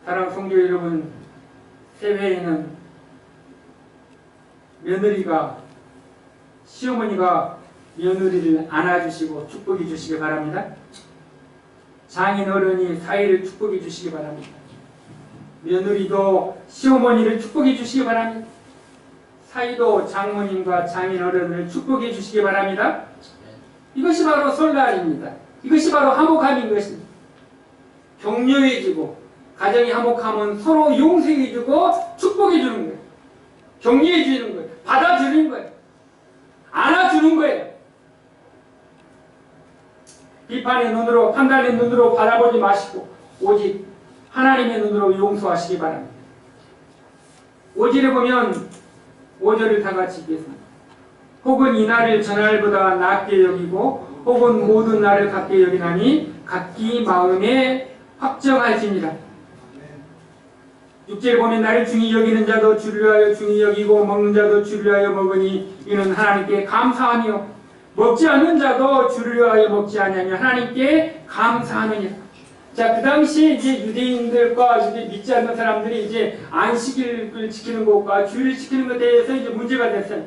사랑하는 성도 여러분, 새해에는 며느리가, 시어머니가 며느리를 안아주시고 축복해 주시기 바랍니다. 장인 어른이 사이를 축복해 주시기 바랍니다. 며느리도 시어머니를 축복해 주시기 바랍니다. 사이도 장모님과 장인 어른을 축복해 주시기 바랍니다. 이것이 바로 설날입니다. 이것이 바로 화목함인 것입니다. 격려해주고 가정이 화목하면 서로 용서해주고 축복해주는 거예요. 격려해주는 거예요. 받아주는 거예요. 안아주는 거예요. 비판의 눈으로, 판단의 눈으로 바라보지 마시고 오직 하나님의 눈으로 용서하시기 바랍니다. 5절에 보면 5절을 다 같이 읽겠습니다. 혹은 이날을 전날보다 낫게 여기고 혹은 모든 날을 같게 여기나니 각기 마음에 확정할지니라. 6절에 보면 나를 중히 여기는 자도 주를 위하여 중히 여기고 먹는 자도 주를 위하여 먹으니 이는 하나님께 감사하며 먹지 않는 자도 주를 위하여 먹지 아니하며 하나님께 감사하느니라. 자, 그 당시에 이제 유대인들과 믿지 않는 사람들이 이제 안식일을 지키는 것과 주일을 지키는 것에 대해서 이제 문제가 됐어요.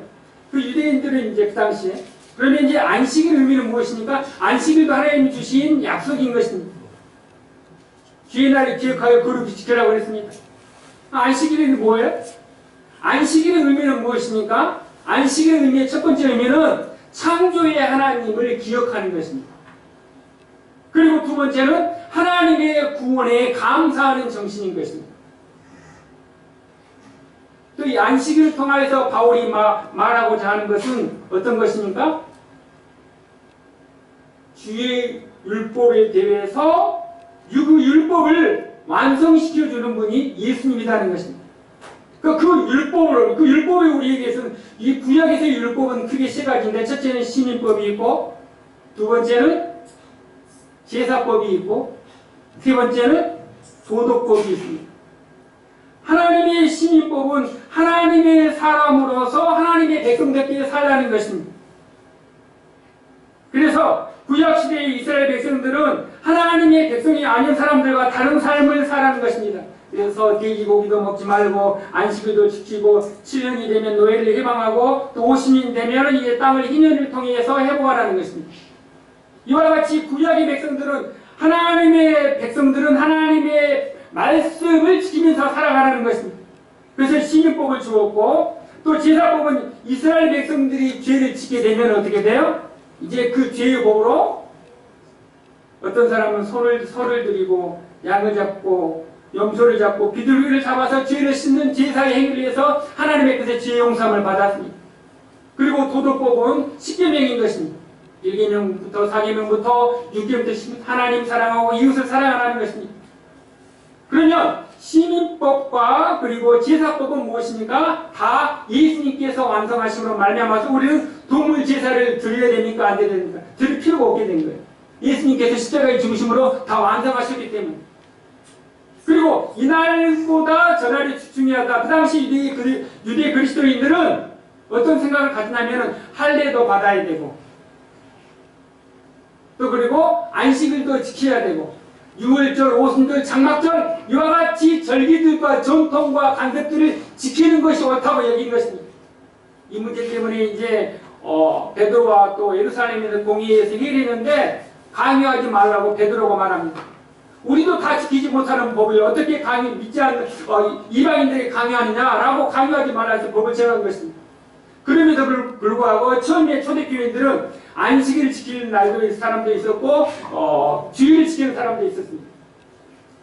그 유대인들은 이제 그 당시에 그러면 이제 안식일 의미는 무엇입니까? 안식일도 하나님이 주신 약속인 것입니다. 주의 날을 기억하여 거룩히 지키라고 했습니다. 안식일은 뭐예요? 안식일의 의미는 무엇입니까? 안식일의 의미의 첫 번째 의미는 창조의 하나님을 기억하는 것입니다. 그리고 두 번째는 하나님의 구원에 감사하는 정신인 것입니다. 또 이 안식일을 통하여서 바울이 말하고자 하는 것은 어떤 것입니까? 주의 율법에 대해서 그 율법을 완성시켜주는 분이 예수님이라는 것입니다. 그 율법이 우리에게서는 이 구약에서의 율법은 크게 세 가지인데 첫째는 시민법이 있고 두 번째는 제사법이 있고 세 번째는 도덕법이 있습니다. 하나님의 시민법은 하나님의 사람으로서 하나님의 백성답게 살라는 것입니다. 그래서 구약시대의 이스라엘 백성들은 하나님의 백성이 아닌 사람들과 다른 삶을 살아가는 것입니다. 그래서 돼지고기도 먹지 말고 안식일도 지키고 7년이 되면 노예를 해방하고 또 50년이 되면 이제 땅을 희년을 통해서 회복하라는 것입니다. 이와 같이 구약의 백성들은 하나님의 말씀을 지키면서 살아가라는 것입니다. 그래서 시민법을 주었고 또 제사법은 이스라엘 백성들이 죄를 짓게 되면 어떻게 돼요? 이제 그 죄의 법으로 어떤 사람은 소를 드리고 양을 잡고 염소를 잡고 비둘기를 잡아서 죄를 씻는 제사의 행위를 해서 하나님의 뜻의 죄 용서함을 받았습니다. 그리고 도덕법은 10계명인 것입니다. 1계명부터 4계명부터 6계명부터 하나님 사랑하고 이웃을 사랑하라는 것입니다. 그러면 시민법과 그리고 제사법은 무엇입니까? 다 예수님께서 완성하심으로 말미암아서 우리는 동물 제사를 드려야 됩니까? 안 드려야 됩니까? 드릴 필요가 없게 된 거예요. 예수님께서 십자가에 죽으심으로 다 완성하셨기 때문에. 그리고 이날보다 저날이 중요하다. 그 당시 유대 그리스도인들은 어떤 생각을 가졌냐면 할례도 받아야 되고 또 그리고 안식일도 지켜야 되고 유월절, 오순절, 장막절 이와 같이 절기들과 전통과 간섭들을 지키는 것이 옳다고 여긴 것입니다. 이 문제 때문에 이제 베드로와 또 예루살렘에서 공의에서 회의했는데 강요하지 말라고 베드로가 말합니다. 우리도 다 지키지 못하는 법을 어떻게 믿지 않는 이방인들에게 강요하느냐라고 강요하지 말라서 법을 정한 것입니다. 그럼에도 불구하고 처음에 초대교인들은 안식일을 지키는 날도 사람도 있었고 주일을 지키는 사람도 있었습니다.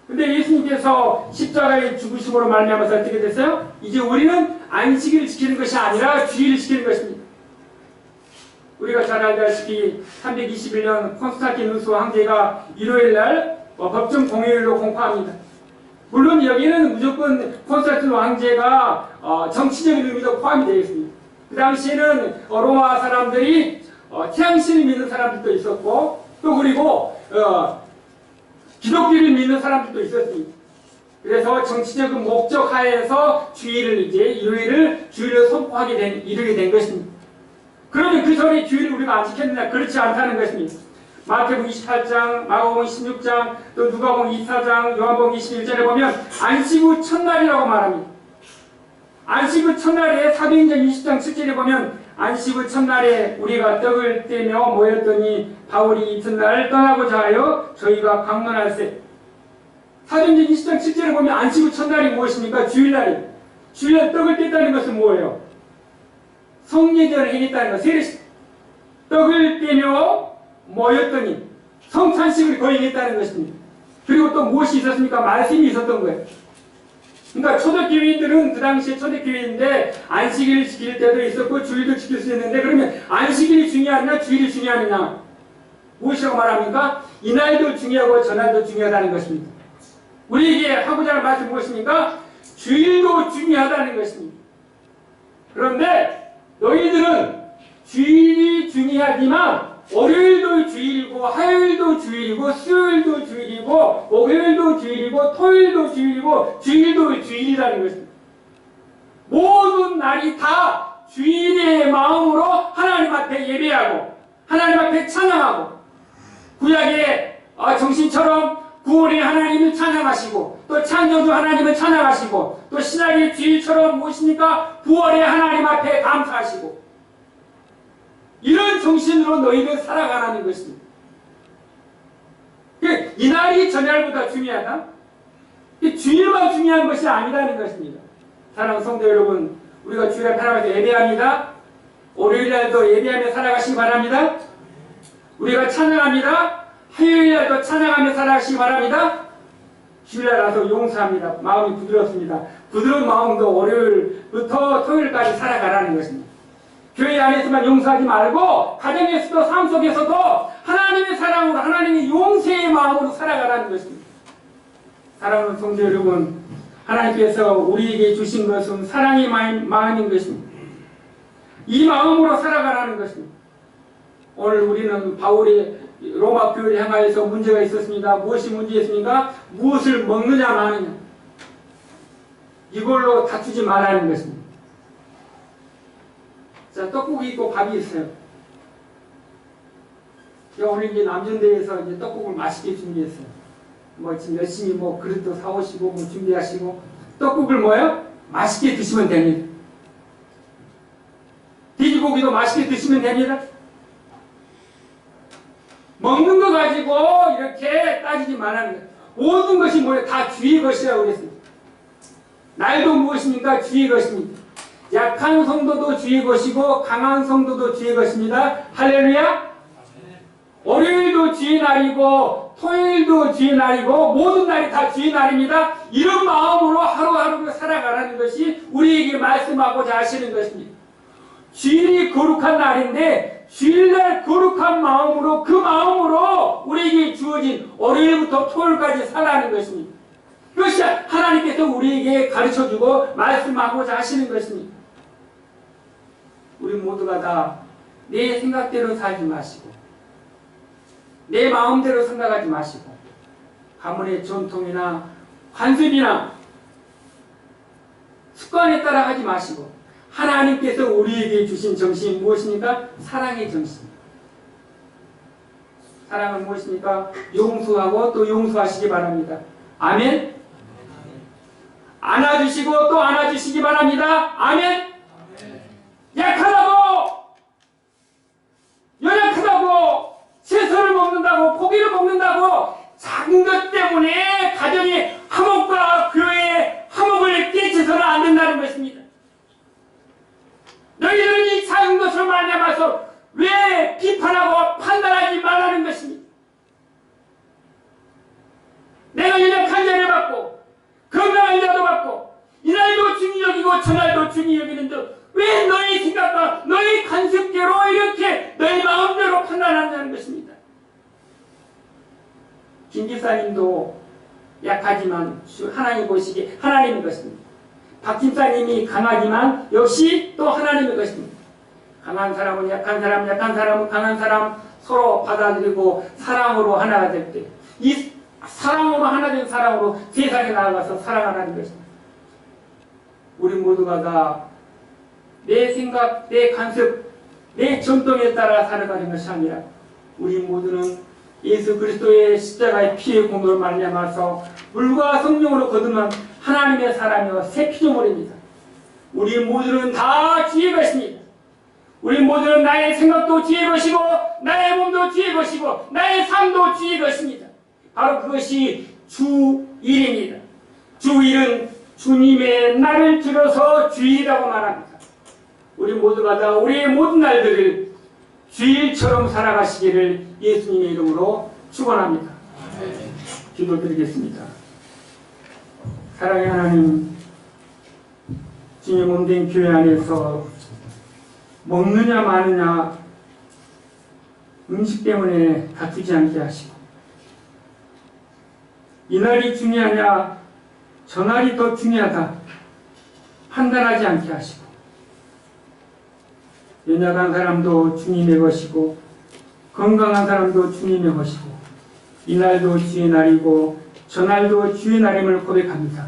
근데 예수님께서 십자가에 죽으심으로 말미암아서 어떻게 됐어요? 이제 우리는 안식일을 지키는 것이 아니라 주일을 지키는 것입니다. 우리가 잘 알다시피 321년 콘스탄티누스 황제가 일요일날 법정 공휴일로 공포합니다. 물론 여기는 무조건 콘스탄티누스 황제가 정치적인 의미도 포함이 되어 있습니다. 그 당시에는 로마 사람들이 태양신을 믿는 사람들도 있었고 또 그리고 기독교를 믿는 사람들도 있었습니다. 그래서 정치적인 목적 하에서 주일을 이제 일요일을 주일로 선포하게 이르게 된 것입니다. 그러면 그 전에 주일을 우리가 안 지켰느냐? 그렇지 않다는 것입니다. 마태복음 28장, 마가복음 16장, 또 누가복음 24장, 요한복음 21장에 보면 안식 후 첫날이라고 말합니다. 안식 후 첫날에 사도행전 20장 7절에 보면 안식 후 첫날에 우리가 떡을 떼며 모였더니 바울이 이튿날 떠나고자 하여 저희가 강론할세. 사도행전 20장 7절에 보면 안식 후 첫날이 무엇입니까? 주일날이. 주일날 떡을 뗐다는 것은 뭐예요? 성례전을 행했다는 것. 세례식. 떡을 떼며 모였더니 성찬식을 거행했다는 것입니다. 그리고 또 무엇이 있었습니까? 말씀이 있었던 거예요. 그러니까 초대교인들은 그 당시에 초대교인인데 안식일을 지킬 때도 있었고 주일도 지킬 수 있는데 그러면 안식일이 중요하느냐 주일이 중요하느냐 무엇이라고 말합니까? 이날도 중요하고 저날도 중요하다는 것입니다. 우리에게 하고자 하는 말씀은 무엇입니까? 주일도 중요하다는 것입니다. 그런데 너희들은 주일이 중요하지만 월요일도 주일이고 화요일도 주일이고 수요일도 주일이고 목요일도 주일이고 토요일도 주일이고 주일도 주일이라는 것입니다. 모든 날이 다 주일의 마음으로 하나님 앞에 예배하고 하나님 앞에 찬양하고 구약의 정신처럼 구원의 하나님을 찬양하시고 또 창조주 하나님을 찬양하시고 또 신약의 주일처럼 무엇입니까? 부활의 하나님 앞에 감사하시고 이런 정신으로 너희들 살아가라는 것입니다. 이날이 저날보다 중요하다? 주일만 중요한 것이 아니라는 것입니다. 사랑하는 성도 여러분, 우리가 주일에 편하게 예배합니다. 월요일날도 예배하며 살아가시기 바랍니다. 우리가 찬양합니다. 화요일날도 찬양하며 살아가시기 바랍니다. 주일날 와서 용서합니다. 마음이 부드럽습니다. 부드러운 마음도 월요일부터 토요일까지 살아가라는 것입니다. 교회 안에서만 용서하지 말고 가정에서도 삶 속에서도 하나님의 사랑으로 하나님의 용서의 마음으로 살아가라는 것입니다. 사랑하는 성도 여러분, 하나님께서 우리에게 주신 것은 사랑의 마음인 것입니다. 이 마음으로 살아가라는 것입니다. 오늘 우리는 바울이 로마 교회를 향하여서 문제가 있었습니다. 무엇이 문제였습니까? 무엇을 먹느냐 마느냐 이걸로 다투지 말라는 것입니다. 자, 떡국이 있고 밥이 있어요. 제가 오늘 이제 남전대에서 이제 떡국을 맛있게 준비했어요. 뭐 지금 열심히 뭐 그릇도 사오시고 뭐 준비하시고 떡국을 뭐예요? 맛있게 드시면 됩니다. 돼지고기도 맛있게 드시면 됩니다. 먹는 거 가지고 이렇게 따지지 말라는 거예요. 모든 것이 뭐예요? 다 주의 것이라고 그랬습니다. 날도 무엇입니까? 주의 것입니다. 약한 성도도 주의 것이고 강한 성도도 주의 것입니다. 할렐루야. 월요일도 주의 날이고 토요일도 주의 날이고 모든 날이 다 주의 날입니다. 이런 마음으로 하루하루 살아가라는 것이 우리에게 말씀하고자 하시는 것입니다. 주일이 거룩한 날인데 주일날 거룩한 마음으로 그 마음으로 우리에게 주어진 월요일부터 토요일까지 살라는 것입니다. 그것이 하나님께서 우리에게 가르쳐주고 말씀하고자 하시는 것입니다. 우리 모두가 다 내 생각대로 살지 마시고 내 마음대로 생각하지 마시고 가문의 전통이나 관습이나 습관에 따라 하지 마시고 하나님께서 우리에게 주신 정신이 무엇입니까? 사랑의 정신. 사랑은 무엇입니까? 용서하고 또 용서하시기 바랍니다. 아멘. 안아주시고 또 안아주시기 바랍니다. 아멘. 약하다고 연약하다고 채소를 먹는다고 고기를 먹는다고 작은 것 때문에 가정이 화목과 교회의 화목을 깨쳐서는 안 된다는 것입니다. 너희들은 이 작은 것으로 말미암아서 왜 비판하고 판단하지 말라는 것입니다. 내가 연약한 자를 받고 건강한 자도 받고 이날도 중히 여기고 저날도 중히 여기는데 왜 너희 생각과 너희 관습대로 이렇게 너희 마음대로 판단한다는 것입니다. 김 집사님도 약하지만 하나님 보시기에 하나님인 것입니다. 박 집사님이 강하지만 역시 또 하나님의 것입니다. 강한 사람은 약한 사람, 약한 사람은 강한 사람 서로 받아들이고 사랑으로 하나가 될 때 이 사랑으로 하나 된 사랑으로 세상에 나아가서 살아가는 것입니다. 우리 모두가 다 내 생각, 내 관습, 내 전통에 따라 살아가는 것이 아니라 우리 모두는 예수 그리스도의 십자가의 피의 공로를 말미암아서 물과 성령으로 거듭난 하나님의 사람이요 새 피조물입니다. 우리 모두는 다 주의 것입니다. 우리 모두는 나의 생각도 주의 것이고 나의 몸도 주의 것이고 나의 삶도 주의 것입니다. 바로 그것이 주일입니다. 주일은 주님의 날을 줄여서 주일이라고 말합니다. 우리 모두가 다 우리의 모든 날들을 주일처럼 살아가시기를 예수님의 이름으로 축원합니다. 기도드리겠습니다. 사랑의 하나님, 주님의 몸된 교회 안에서 먹느냐 마느냐 음식 때문에 다투지 않게 하시고 이날이 중요하냐 저날이 더 중요하다 판단하지 않게 하시고 연약한 사람도 주님의 것이고 건강한 사람도 주님의 것이고 이날도 주의 날이고 저날도 주의 날임을 고백합니다.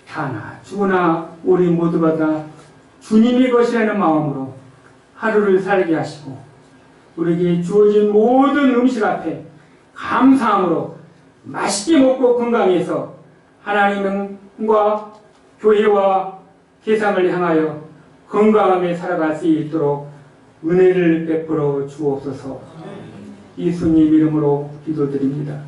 하나 주구나 우리 모두가 다 주님의 것이라는 마음으로 하루를 살게 하시고 우리에게 주어진 모든 음식 앞에 감사함으로 맛있게 먹고 건강해서 하나님과 교회와 세상을 향하여 건강하게 살아갈 수 있도록 은혜를 베풀어 주옵소서. 예수님 이름으로 기도드립니다.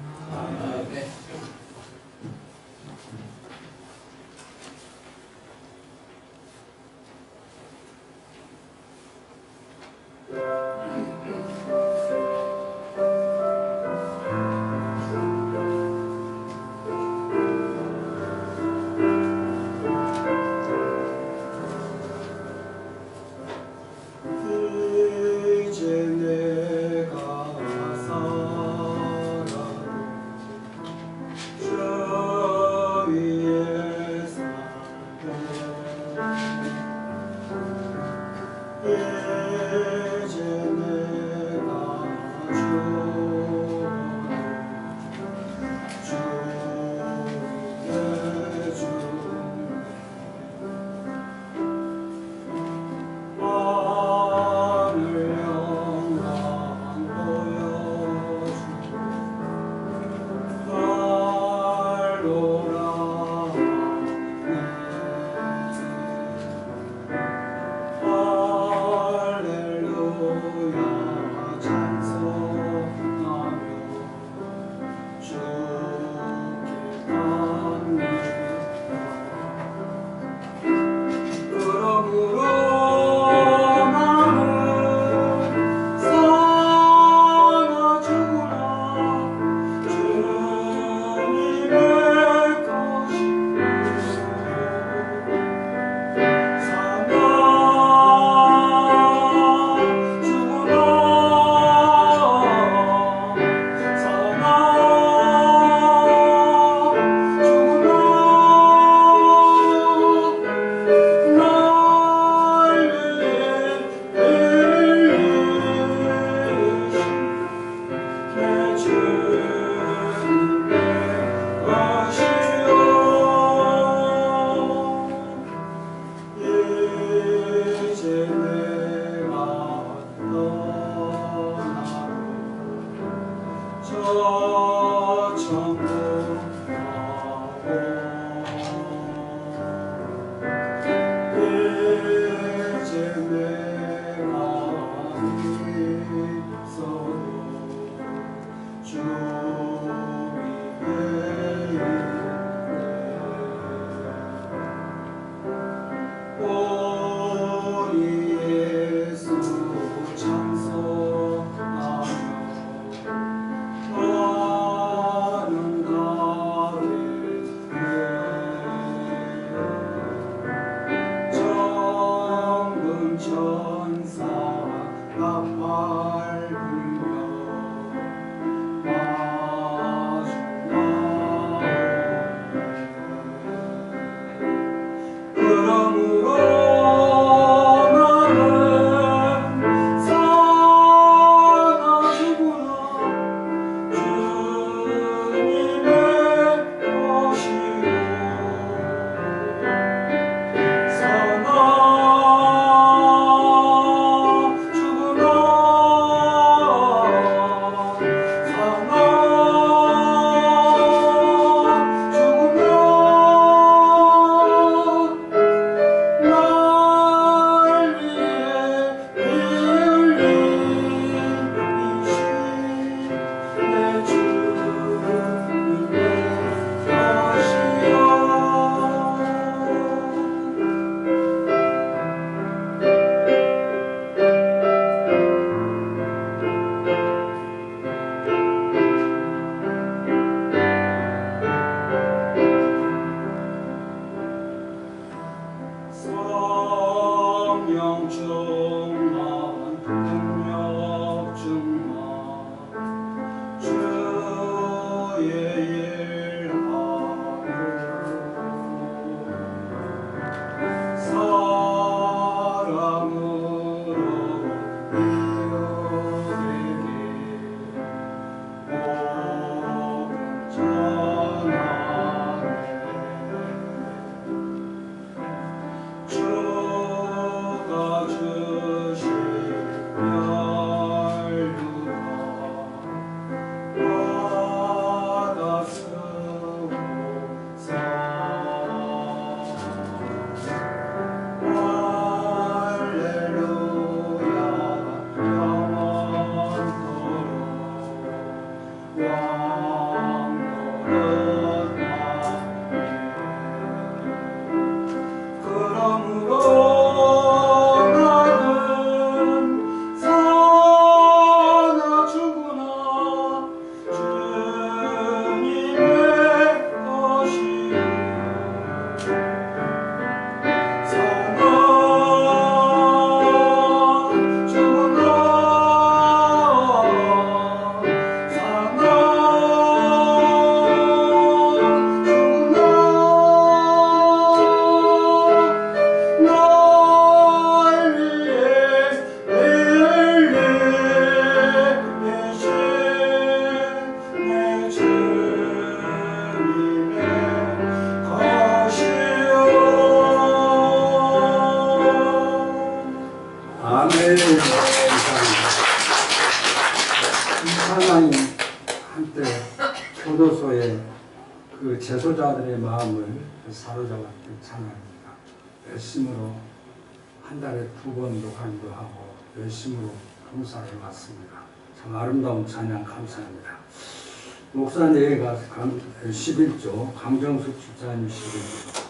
하나님 한때 교도소에 그 재소자들의 마음을 사로잡았던 찬양입니다. 열심으로 한 달에 2번도 강의도 하고 열심으로 봉사를 맡습니다. 참 아름다운 찬양 감사합니다. 목사님과 11조, 강정숙 집사님 11조,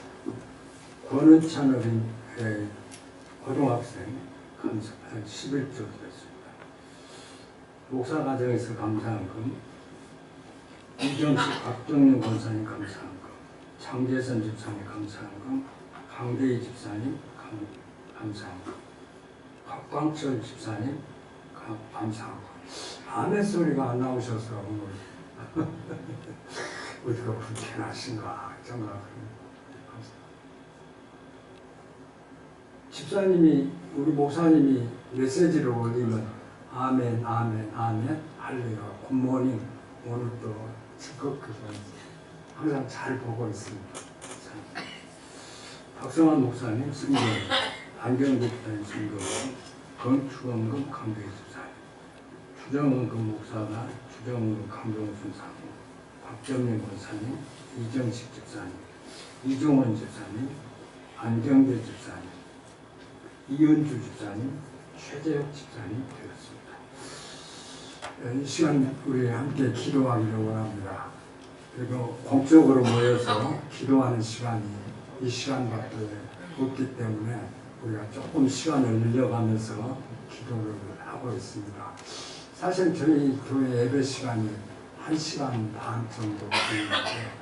권은찬 어린 고등학생 11조 됐습니다. 목사 가정에서 감사한금, 이정식 박정윤 권사님 감사한금, 장재선 집사님 감사한금, 강대희 집사님 감사한금, 박광철 집사님 감사한금. 아멘 소리가 안 나오셔서 오늘 어디가 불편하신가 정말 감사합니다. 집사님이 우리 목사님이 메시지를 올리면 아멘 아멘 아멘 할렐루야 굿모닝 오늘도 즐겁게 항상 잘 보고 있습니다. 박성환 목사님 승경, 안경국 목사님 승경, 건추원금 강대희 집사님, 주정은금 목사가 주정은금 강동순 사모, 박정민 권사님, 이정식 집사님, 이종원 집사님, 안경대 집사님, 이은주 집사님, 최재혁 집사님 되었습니다. 이 시간 우리 함께 기도하기를 원합니다. 그리고 공적으로 모여서 기도하는 시간이 이 시간밖에 없기 때문에 우리가 조금 시간을 늘려가면서 기도를 하고 있습니다. 사실 저희 교회 예배 시간이 1시간 반 정도 되는데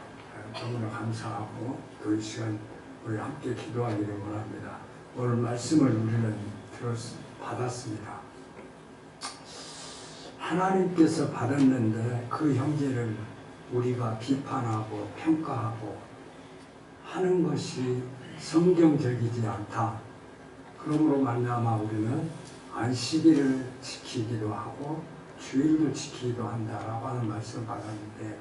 너무나 감사하고 또 이 시간 우리 함께 기도하기를 원합니다. 오늘 말씀을 우리는 받았습니다. 하나님께서 받았는데 그 형제를 우리가 비판하고 평가하고 하는 것이 성경적이지 않다. 그러므로 말미암아 우리는 안식일을 지키기도 하고 주일도 지키기도 한다라고 하는 말씀을 받았는데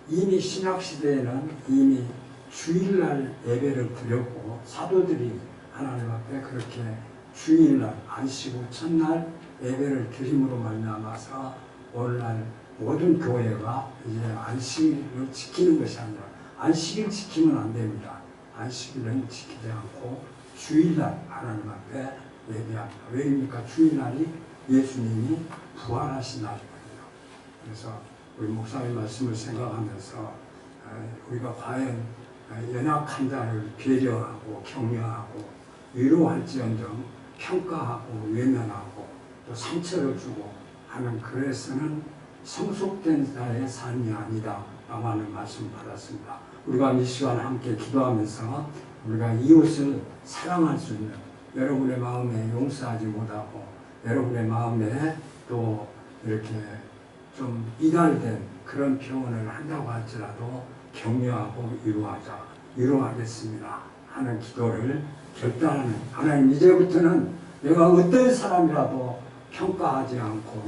이미 신약시대에는 이미 주일날 예배를 드렸고 사도들이 하나님 앞에 그렇게 주일날 안식 후 첫날 예배를 드림으로 말미암아서 오늘날 모든 교회가 이제 안식일을 지키는 것이 아니라 안식일 지키면 안 됩니다. 안식일은 지키지 않고 주일날 하나님 앞에 예배합니다. 왜입니까? 주일날이 예수님이 부활하신 날이거든요. 그래서 우리 목사님 말씀을 생각하면서 우리가 과연 연약한 자를 배려하고 격려하고 위로할지언정 평가하고 외면하고 또 상처를 주고 하는 그래서는 성숙된 자의 삶이 아니다 라고 하는 말씀을 받았습니다. 우리가 이 시간 함께 기도하면서 우리가 이웃을 사랑할 수 있는 여러분의 마음에 용서하지 못하고 여러분의 마음에 또 이렇게 좀 이달된 그런 표현을 한다고 할지라도 격려하고 위로하겠습니다 하는 기도를 결단하는, 하나님 이제부터는 내가 어떤 사람이라도 평가하지 않고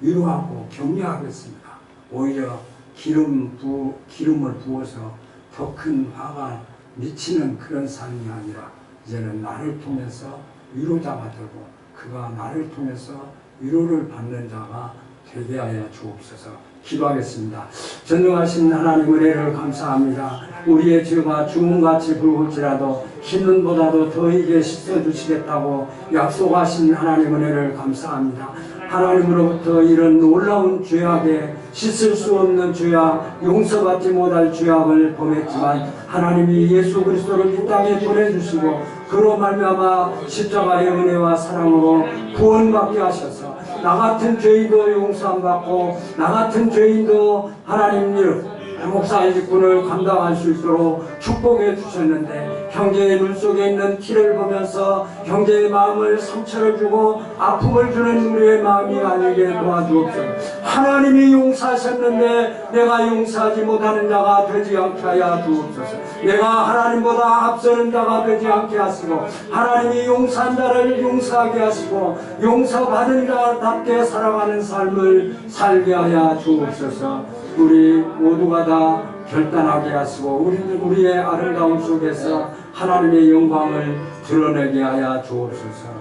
위로하고 격려하겠습니다. 오히려 기름을 부어서 더 큰 화가 미치는 그런 삶이 아니라 이제는 나를 통해서 위로자가 되고 그가 나를 통해서 위로를 받는 자가 되게 하여 주옵소서. 기도하겠습니다. 전능하신 하나님 은혜를 감사합니다. 우리의 죄가 주문같이 붉을지라도 흰눈보다도 더이게 씻어주시겠다고 약속하신 하나님 은혜를 감사합니다. 하나님으로부터 이런 놀라운 죄악에 씻을 수 없는 죄악, 용서받지 못할 죄악을 범했지만 하나님이 예수 그리스도를 이 땅에 보내주시고 그로 말미암아 십자가의 은혜와 사랑으로 구원받게 하셔서 나 같은 죄인도 용서받고 나 같은 죄인도 하나님 일 목사의 직분을 감당할 수 있도록 축복해 주셨는데 형제의 눈 속에 있는 티를 보면서 형제의 마음을 상처를 주고 아픔을 주는 우리의 마음이 아니게 도와주옵소서. 하나님이 용서하셨는데 내가 용서하지 못하는 자가 되지 않게 하여 주옵소서. 내가 하나님보다 앞서는 자가 되지 않게 하시고 하나님이 용서한 자를 용서하게 하시고 용서받은 자답게 살아가는 삶을 살게 하여 주옵소서. 우리 모두가 다 결단하게 하시고 우리의 아름다움 속에서 하나님의 영광을 드러내게 하여 주옵소서.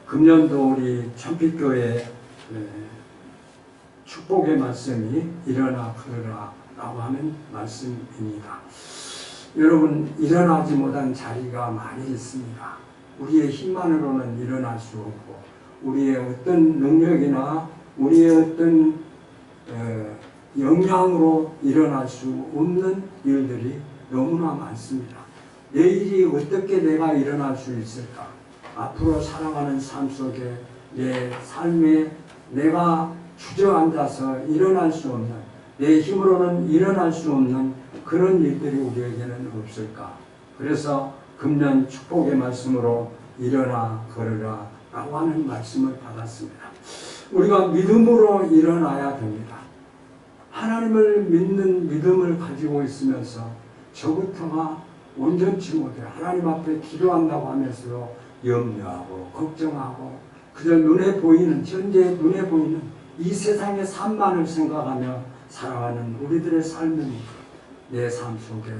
금년도 우리 천빛교회 축복의 말씀이 일어나 그러라 라고 하는 말씀입니다. 여러분, 일어나지 못한 자리가 많이 있습니다. 우리의 힘만으로는 일어날 수 없고 우리의 어떤 능력이나 우리의 어떤 영향으로 일어날 수 없는 일들이 너무나 많습니다. 내일이 어떻게 내가 일어날 수 있을까? 앞으로 살아가는 삶 속에 내 삶에 내가 주저앉아서 일어날 수 없는, 내 힘으로는 일어날 수 없는 그런 일들이 우리에게는 없을까? 그래서 금년 축복의 말씀으로 일어나 걸으라 라고 하는 말씀을 받았습니다. 우리가 믿음으로 일어나야 됩니다. 하나님을 믿는 믿음을 가지고 있으면서 저부터가 온전치 못해 하나님 앞에 기도한다고 하면서 염려하고 걱정하고 그저 눈에 보이는, 현재 눈에 보이는 이 세상의 삶만을 생각하며 살아가는 우리들의 삶은 내 삶 속에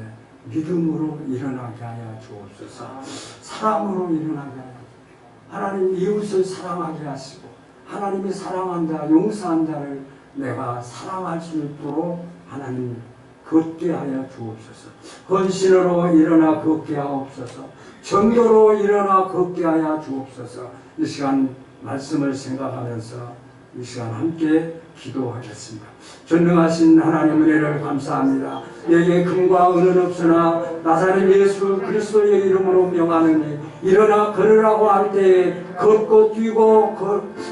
믿음으로 일어나게 하여 주옵소서. 사랑으로 일어나게 하여 하나님 이웃을 사랑하게 하시고 하나님이 사랑한 자, 용서한 자를 내가 사랑할 수 있도록 하나님 걷게 하여 주옵소서. 헌신으로 일어나 걷게 하옵소서. 정도로 일어나 걷게 하여 주옵소서. 이 시간 말씀을 생각하면서 이 시간 함께 기도하겠습니다. 전능하신 하나님 은혜를 감사합니다. 내게 금과 은은 없으나 나사렛 예수 그리스도의 이름으로 명하느니 일어나 걸으라고 할 때에 걷고 뛰고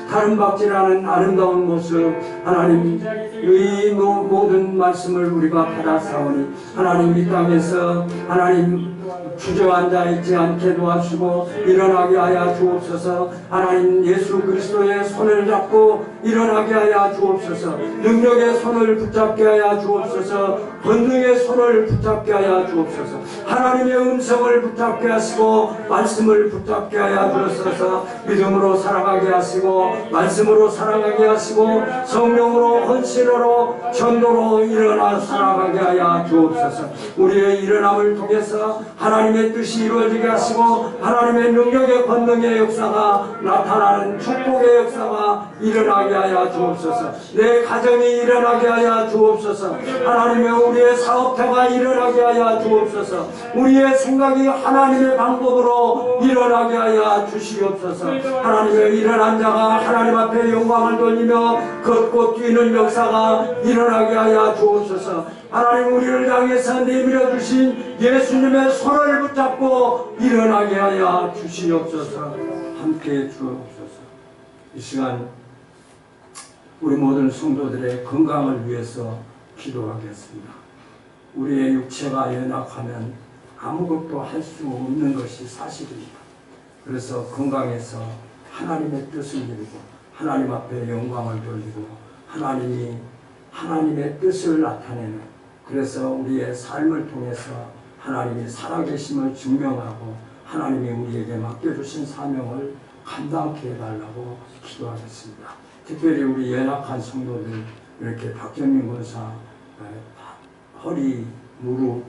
다름박질하는 아름다운 모습, 하나님 이 모든 말씀을 우리가 받아사오니 하나님 이 땅에서 하나님 주저앉아 있지 않게 도와주시고 일어나게 하여 주옵소서. 하나님 예수 그리스도의 손을 잡고 일어나게 하여 주옵소서. 능력의 손을 붙잡게 하여 주옵소서. 권능의 손을 붙잡게 하여 주옵소서. 하나님의 음성을 붙잡게 하시고 말씀을 붙잡게 하여 주옵소서. 믿음으로 살아가게 하시고 말씀으로 살아가게 하시고 성령으로 헌신으로 전도로 일어나 살아가게 하여 주옵소서. 우리의 일어남을 통해서 하나님의 뜻이 이루어지게 하시고 하나님의 능력의 권능의 역사가 나타나는 축복의 역사가 일어나게 하여 주옵소서. 내 가정이 일어나게 하여 주옵소서. 하나님의 우리의 사업체가 일어나게 하여 주옵소서. 우리의 생각이 하나님의 방법으로 일어나게 하여 주시옵소서. 하나님의 일어난 자가 하나님 앞에 영광을 돌리며 걷고 뛰는 역사가 일어나게 하여 주옵소서. 하나님 우리를 향해서 내밀어 주신 예수님의 손을 붙잡고 일어나게 하여 주시옵소서. 함께해 주옵소서. 이 시간 우리 모든 성도들의 건강을 위해서 기도하겠습니다. 우리의 육체가 연약하면 아무것도 할 수 없는 것이 사실입니다. 그래서 건강해서 하나님의 뜻을 이루고 하나님 앞에 영광을 돌리고 하나님의 뜻을 나타내는, 그래서 우리의 삶을 통해서 하나님이 살아계심을 증명하고 하나님이 우리에게 맡겨주신 사명을 감당케 해달라고 기도하겠습니다. 특별히 우리 연약한 성도들, 이렇게 박정민 권사 허리, 무릎,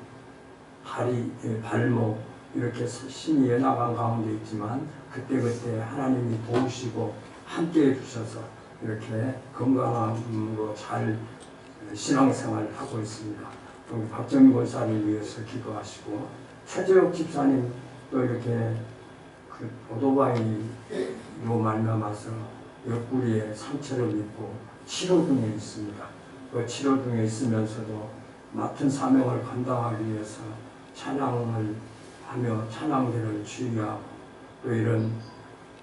다리, 발목 이렇게 심히 연약한 가운데 있지만 그때그때 하나님이 도우시고 함께해 주셔서 이렇게 건강함으로 잘 신앙생활을 하고 있습니다. 우리 박정민 권사를 위해서 기도하시고, 최재혁 집사님 또 이렇게 그 오토바이로 만나서 옆구리에 상처를 입고 치료 중에 있습니다. 그 치료 중에 있으면서도 맡은 사명을 감당하기 위해서 찬양을 하며 찬양대를 주의하고 또 이런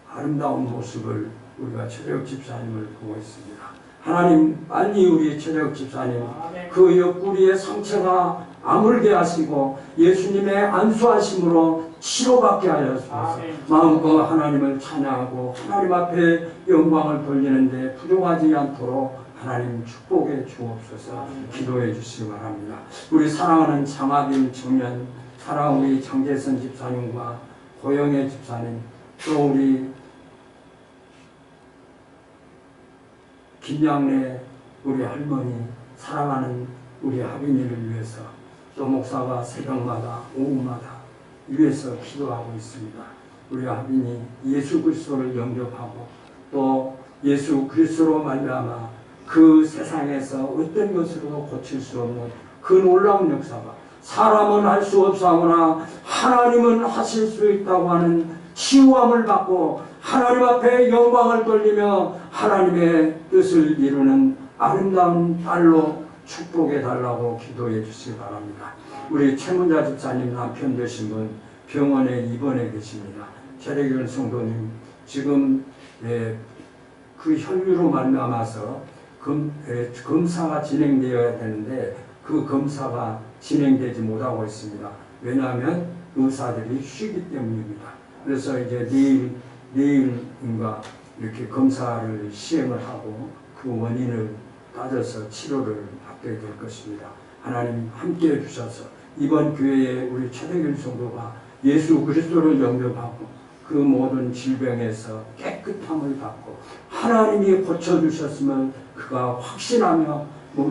아름다운 모습을 우리가 최재혁 집사님을 보고 있습니다. 하나님, 빨리 우리 최재혁 집사님 그 옆구리의 상처가 아물게 하시고 예수님의 안수하심으로 치료받게 하여서 마음껏 하나님을 찬양하고 하나님 앞에 영광을 돌리는데 부족하지 않도록 하나님 축복해 주옵소서. 기도해 주시기 바랍니다. 우리 사랑하는 장하빈 청년, 사랑하는 우리 정재선 집사님과 고영애 집사님, 또 우리 김양래 우리 할머니, 사랑하는 우리 하빈이를 위해서 또 목사가 새벽마다 오후마다 위해서 기도하고 있습니다. 우리 하빈이 예수 그리스도를 영접하고 또 예수 그리스도로 말미암아 그 세상에서 어떤 것으로 고칠 수 없는 그 놀라운 역사가, 사람은 할 수 없사오나 하나님은 하실 수 있다고 하는 치유함을 받고 하나님 앞에 영광을 돌리며 하나님의 뜻을 이루는 아름다운 딸로 축복해 달라고 기도해 주시기 바랍니다. 우리 최문자 집사님 남편 되신 분 병원에 입원해 계십니다. 최대균 성도님 지금 그 혈류로 말미암아서 검사가 진행되어야 되는데 그 검사가 진행되지 못하고 있습니다. 왜냐하면 의사들이 쉬기 때문입니다. 그래서 이제 내일인가 이렇게 검사를 시행을 하고 그 원인을 따져서 치료를 받게 될 것입니다. 하나님 함께 해주셔서 이번 교회에 우리 최대균 성도가 예수 그리스도를 영접하고 그 모든 질병에서 깨끗함을 받고 하나님이 고쳐주셨으면 그가 확신하며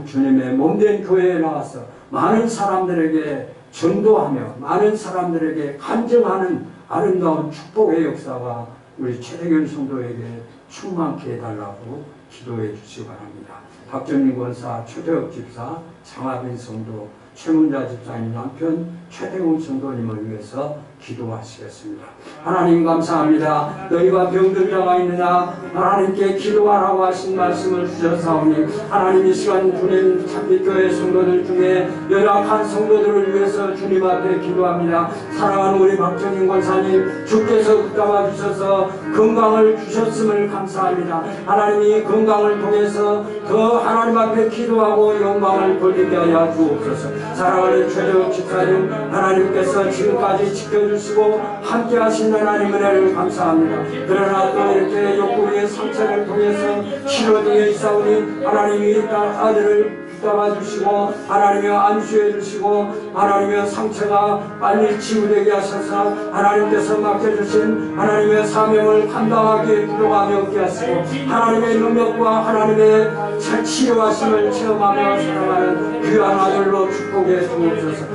주님의 몸된 교회에 나와서 많은 사람들에게 전도하며 많은 사람들에게 간증하는 아름다운 축복의 역사가 우리 최대균 성도에게 충만케 해달라고 기도해 주시기 바랍니다. 박정민 권사, 최재혁 집사, 장하빈 성도, 최문자 집사님 남편 최대훈 성도님을 위해서 기도하시겠습니다. 하나님 감사합니다. 너희가 병든 자가 있느냐 하나님께 기도하라고 하신 말씀을 주셨사오니 하나님 이 시간 주님 참빛교회 성도들 중에 연약한 성도들을 위해서 주님 앞에 기도합니다. 사랑하는 우리 박정인 권사님 주께서 붙잡아 주셔서 건강을 주셨음을 감사합니다. 하나님이 건강을 통해서 더 하나님 앞에 기도하고 영광을 돌리게 하여 주옵소서. 사랑하는 최재혁 집사님 하나님께서 지금까지 지켜주시고 함께 하신 하나님 은혜를 감사합니다. 그러나 또 이렇게 옆구리의 상처를 통해서 치료 중에 있사오니 하나님이 아들을 붙잡아주시고 하나님의 안수해 주시고 하나님의 상처가 빨리 치유되게 하셔서 하나님께서 맡겨주신 하나님의 사명을 감당하기에 기도하며 얻게 하시고 하나님의 능력과 하나님의 치료하심을 체험하며 살아가는 귀한 아들로 축복해 주옵소서.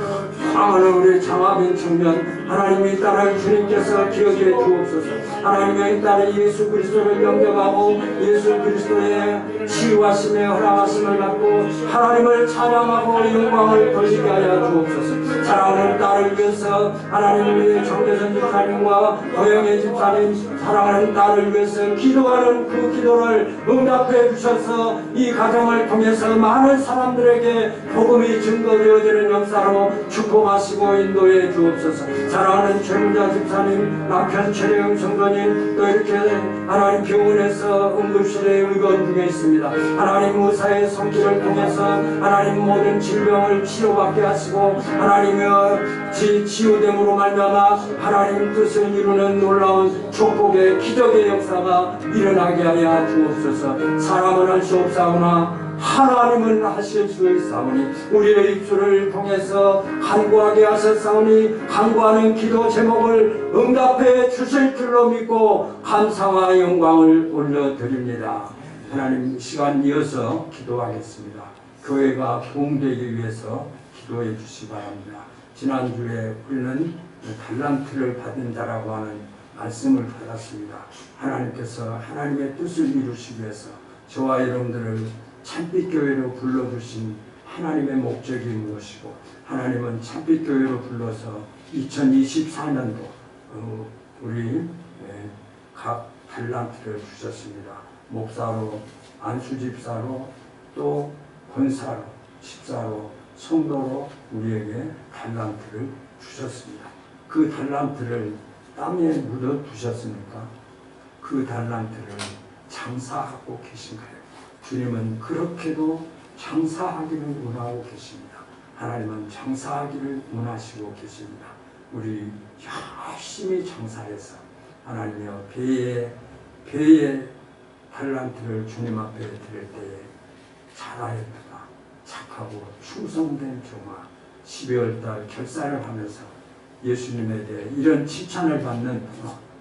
사랑하는 우리 장하빈 청년 하나님의 딸을 주님께서 기억해 주옵소서. 하나님의 딸을 예수 그리스도를 영접하고 예수 그리스도의 치유하심에 허락하심을 받고 하나님을 찬양하고 영광을 돌리게 하여 주옵소서. 사랑하는 딸을 위해서 하나님을 위해 정대선 집사님과 고영애 집사님 사랑하는 딸을 위해서 기도하는 그 기도를 응답해 주셔서 이 가정을 통해서 많은 사람들에게 복음이 증거되어지는 역사로 축복하시고 인도해 주옵소서. 사랑하는 최문자 집사님 남편 최대영 성도님 하나님 또 이렇게 하나님 병원에서 응급실에 의건 중에 있습니다. 하나님 의사의 손길을 통해서 하나님 모든 질병을 치료받게 하시고 하나님의 치유됨으로 말미암아 하나님 뜻을 이루는 놀라운 축복의 기적의 역사가 일어나게 하여 주옵소서. 사람은 할 수 없사오나 하나님은 하실 수 있사오니 우리의 입술을 통해서 간구하게 하셨사오니 간구하는 기도 제목을 응답해 주실 줄로 믿고 감사와 영광을 올려드립니다. 하나님 시간 이어서 기도하겠습니다. 교회가 부흥되기 위해서 기도해 주시기 바랍니다. 지난주에 우리는 달란트를 받은 자라고 하는 말씀을 받았습니다. 하나님께서 하나님의 뜻을 이루시기 위해서 저와 여러분들을 참빛교회로 불러주신 하나님의 목적이 무엇이고 하나님은 참빛교회로 불러서 2024년도 우리 각 달란트를 주셨습니다. 목사로, 안수집사로, 또 권사로, 집사로, 성도로 우리에게 달란트를 주셨습니다. 그 달란트를 땅에 묻어 두셨으니까 그 달란트를 장사하고 계신가요? 주님은 그렇게도 장사하기를 원하고 계십니다. 하나님은 장사하기를 원하시고 계십니다. 우리 열심히 장사해서 하나님의 배의 달란트를 주님 앞에 드릴 때에 잘하였다, 착하고 충성된 종아, 12월달 결산을 하면서 예수님에 대해 이런 칭찬을 받는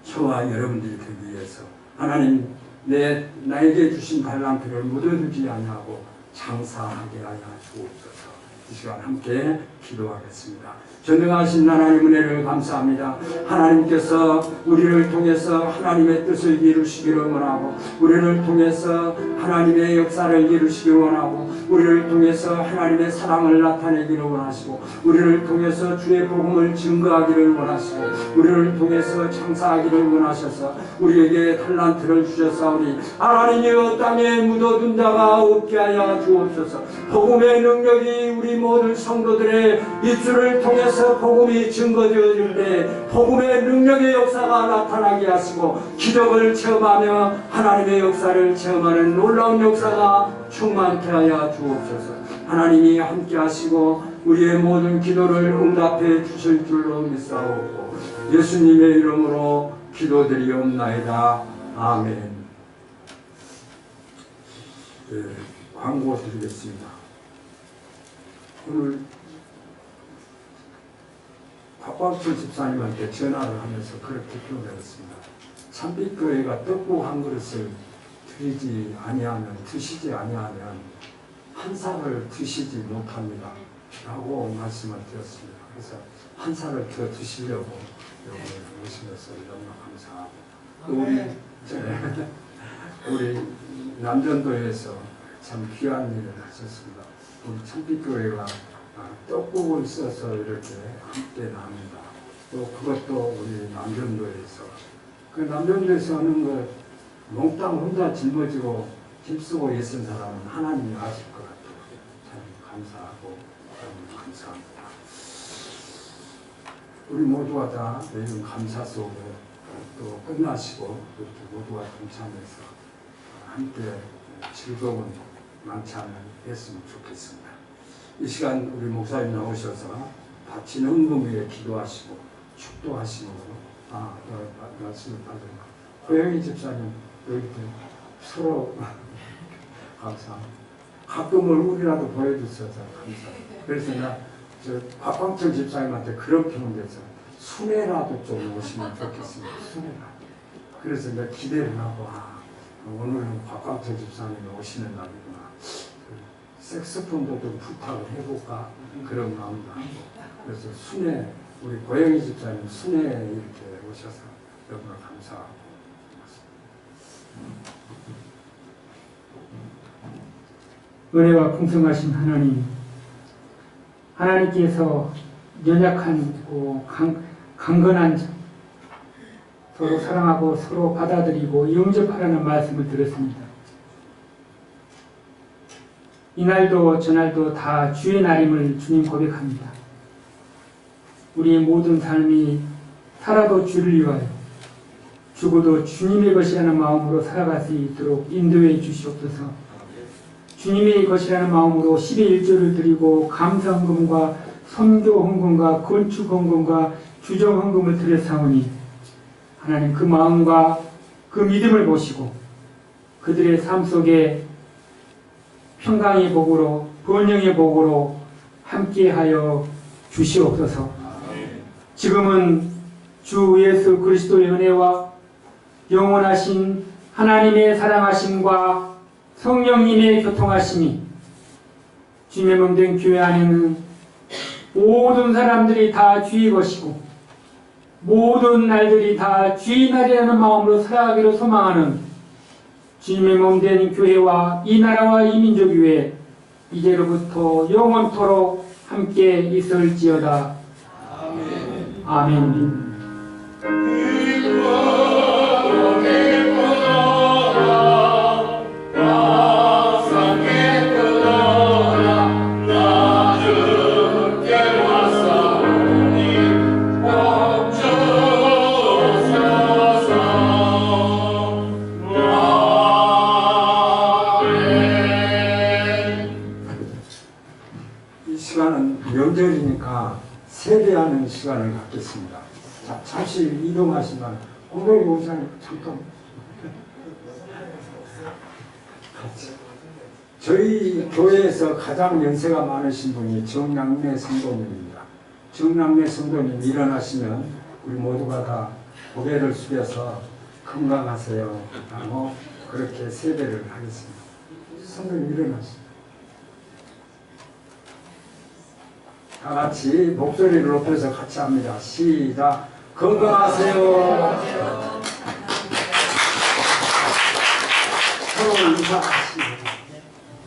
저와 여러분들이 되기 위해서 하나님 나에게 주신 달란트를 묻어두지 아니하고 장사하게 하여 주옵소서. 이 시간 함께 기도하겠습니다. 전능하신 하나님 은혜를 감사합니다. 하나님께서 우리를 통해서 하나님의 뜻을 이루시기를 원하고 우리를 통해서 하나님의 역사를 이루시기를 원하고 우리를 통해서 하나님의 사랑을 나타내기를 원하시고 우리를 통해서 주의 복음을 증거하기를 원하시고 우리를 통해서 장사하기를 원하셔서 우리에게 달란트를 주셨사오니 하나님이여 땅에 묻어둔 자가 없게 하여 주옵소서. 복음의 능력이 우리 모든 성도들의 입술을 통해서 복음이 증거되어질 때 복음의 능력의 역사가 나타나게 하시고 기적을 체험하며 하나님의 역사를 체험하는 놀라운 역사가 충만케 하여 주옵소서. 하나님이 함께 하시고 우리의 모든 기도를 응답해 주실 줄로 믿사오고 예수님의 이름으로 기도드리옵나이다. 아멘. 광고 드리겠습니다. 오늘 박광철 집사님한테 전화를 하면서 그렇게 표현했습니다. 참빛교회가 떡국 한 그릇을 드시지 아니하면 한 살을 드시지 못합니다. 라고 말씀을 드렸습니다. 그래서 한 살을 더 드시려고 여기 오시면서 너무 감사하고 우리 남전도에서 참 귀한 일을 하셨습니다. 우리 참빛교회가 떡국을 써서 이렇게 함께 나옵니다. 또 그것도 우리 남전도에서 그 남전도에서 하는 것 몽땅 혼자 짊어지고 힘쓰고 있은 사람은 하나님이 아실 것 같아요. 참 감사하고 참 감사합니다. 우리 모두가 다 이런 감사 속에 또 끝나시고 이렇게 모두가 동참해서 함께 즐거운 만찬을 했으면 좋겠습니다. 이 시간 우리 목사님 나오셔서 바친 헌금 위에 기도하시고 축도하시고 말씀을 받은 고영희 집사님 이렇게 서로 감사합니다. 가끔 얼굴이라도 보여주셔서 감사합니다. 그래서 박광철 집사님한테 그런 표현돼서 순회라도 좀 오시면 좋겠습니다. 순회라도. 그래서 내가 기대를 하고 오늘은 박광철 집사님이 오시는 날이구나. 색소폰도 좀 부탁을 해볼까 그런 마음도 하고 그래서 순회 우리 고영희 집사님 순회 이렇게 오셔서 너무나 감사하고 은혜가 풍성하신 하나님께서 연약한 강건한 자, 서로 사랑하고 서로 받아들이고 영접하라는 말씀을 들었습니다. 이날도 저날도 다 주의 날임을 주님 고백합니다. 우리의 모든 삶이 살아도 주를 위하여 죽어도 주님의 것이라는 마음으로 살아갈 수 있도록 인도해 주시옵소서. 주님의 것이라는 마음으로 10의 1조를 드리고 감사헌금과 선교헌금과 건축헌금과 주정헌금을 드렸사오니 하나님 그 마음과 그 믿음을 보시고 그들의 삶 속에 평강의 복으로 번영의 복으로 함께하여 주시옵소서. 지금은 주 예수 그리스도의 은혜와 영원하신 하나님의 사랑하심과 성령님의 교통하심이 주님의 몸된 교회 안에는 모든 사람들이 다 주의 것이고 모든 날들이 다 주의 날이라는 마음으로 살아가기를 소망하는 주님의 몸된 교회와 이 나라와 이 민족 위에 이제로부터 영원토록 함께 있을지어다. 아멘. 이 시간은 명절이니까 세배하는 시간을 갖겠습니다. 자, 잠시 이동하시면 오늘 목사님 잠깐 저희 교회에서 가장 연세가 많으신 분이 정남래 성도님입니다. 정남래 성도님 일어나시면 우리 모두가 다 고개를 숙여서 건강하세요 라고 그렇게 세배를 하겠습니다. 성도님 일어나시죠. 다 같이 목소리를 높여서 같이 합니다. 시작. 건강하세요. 서로 인사하시죠.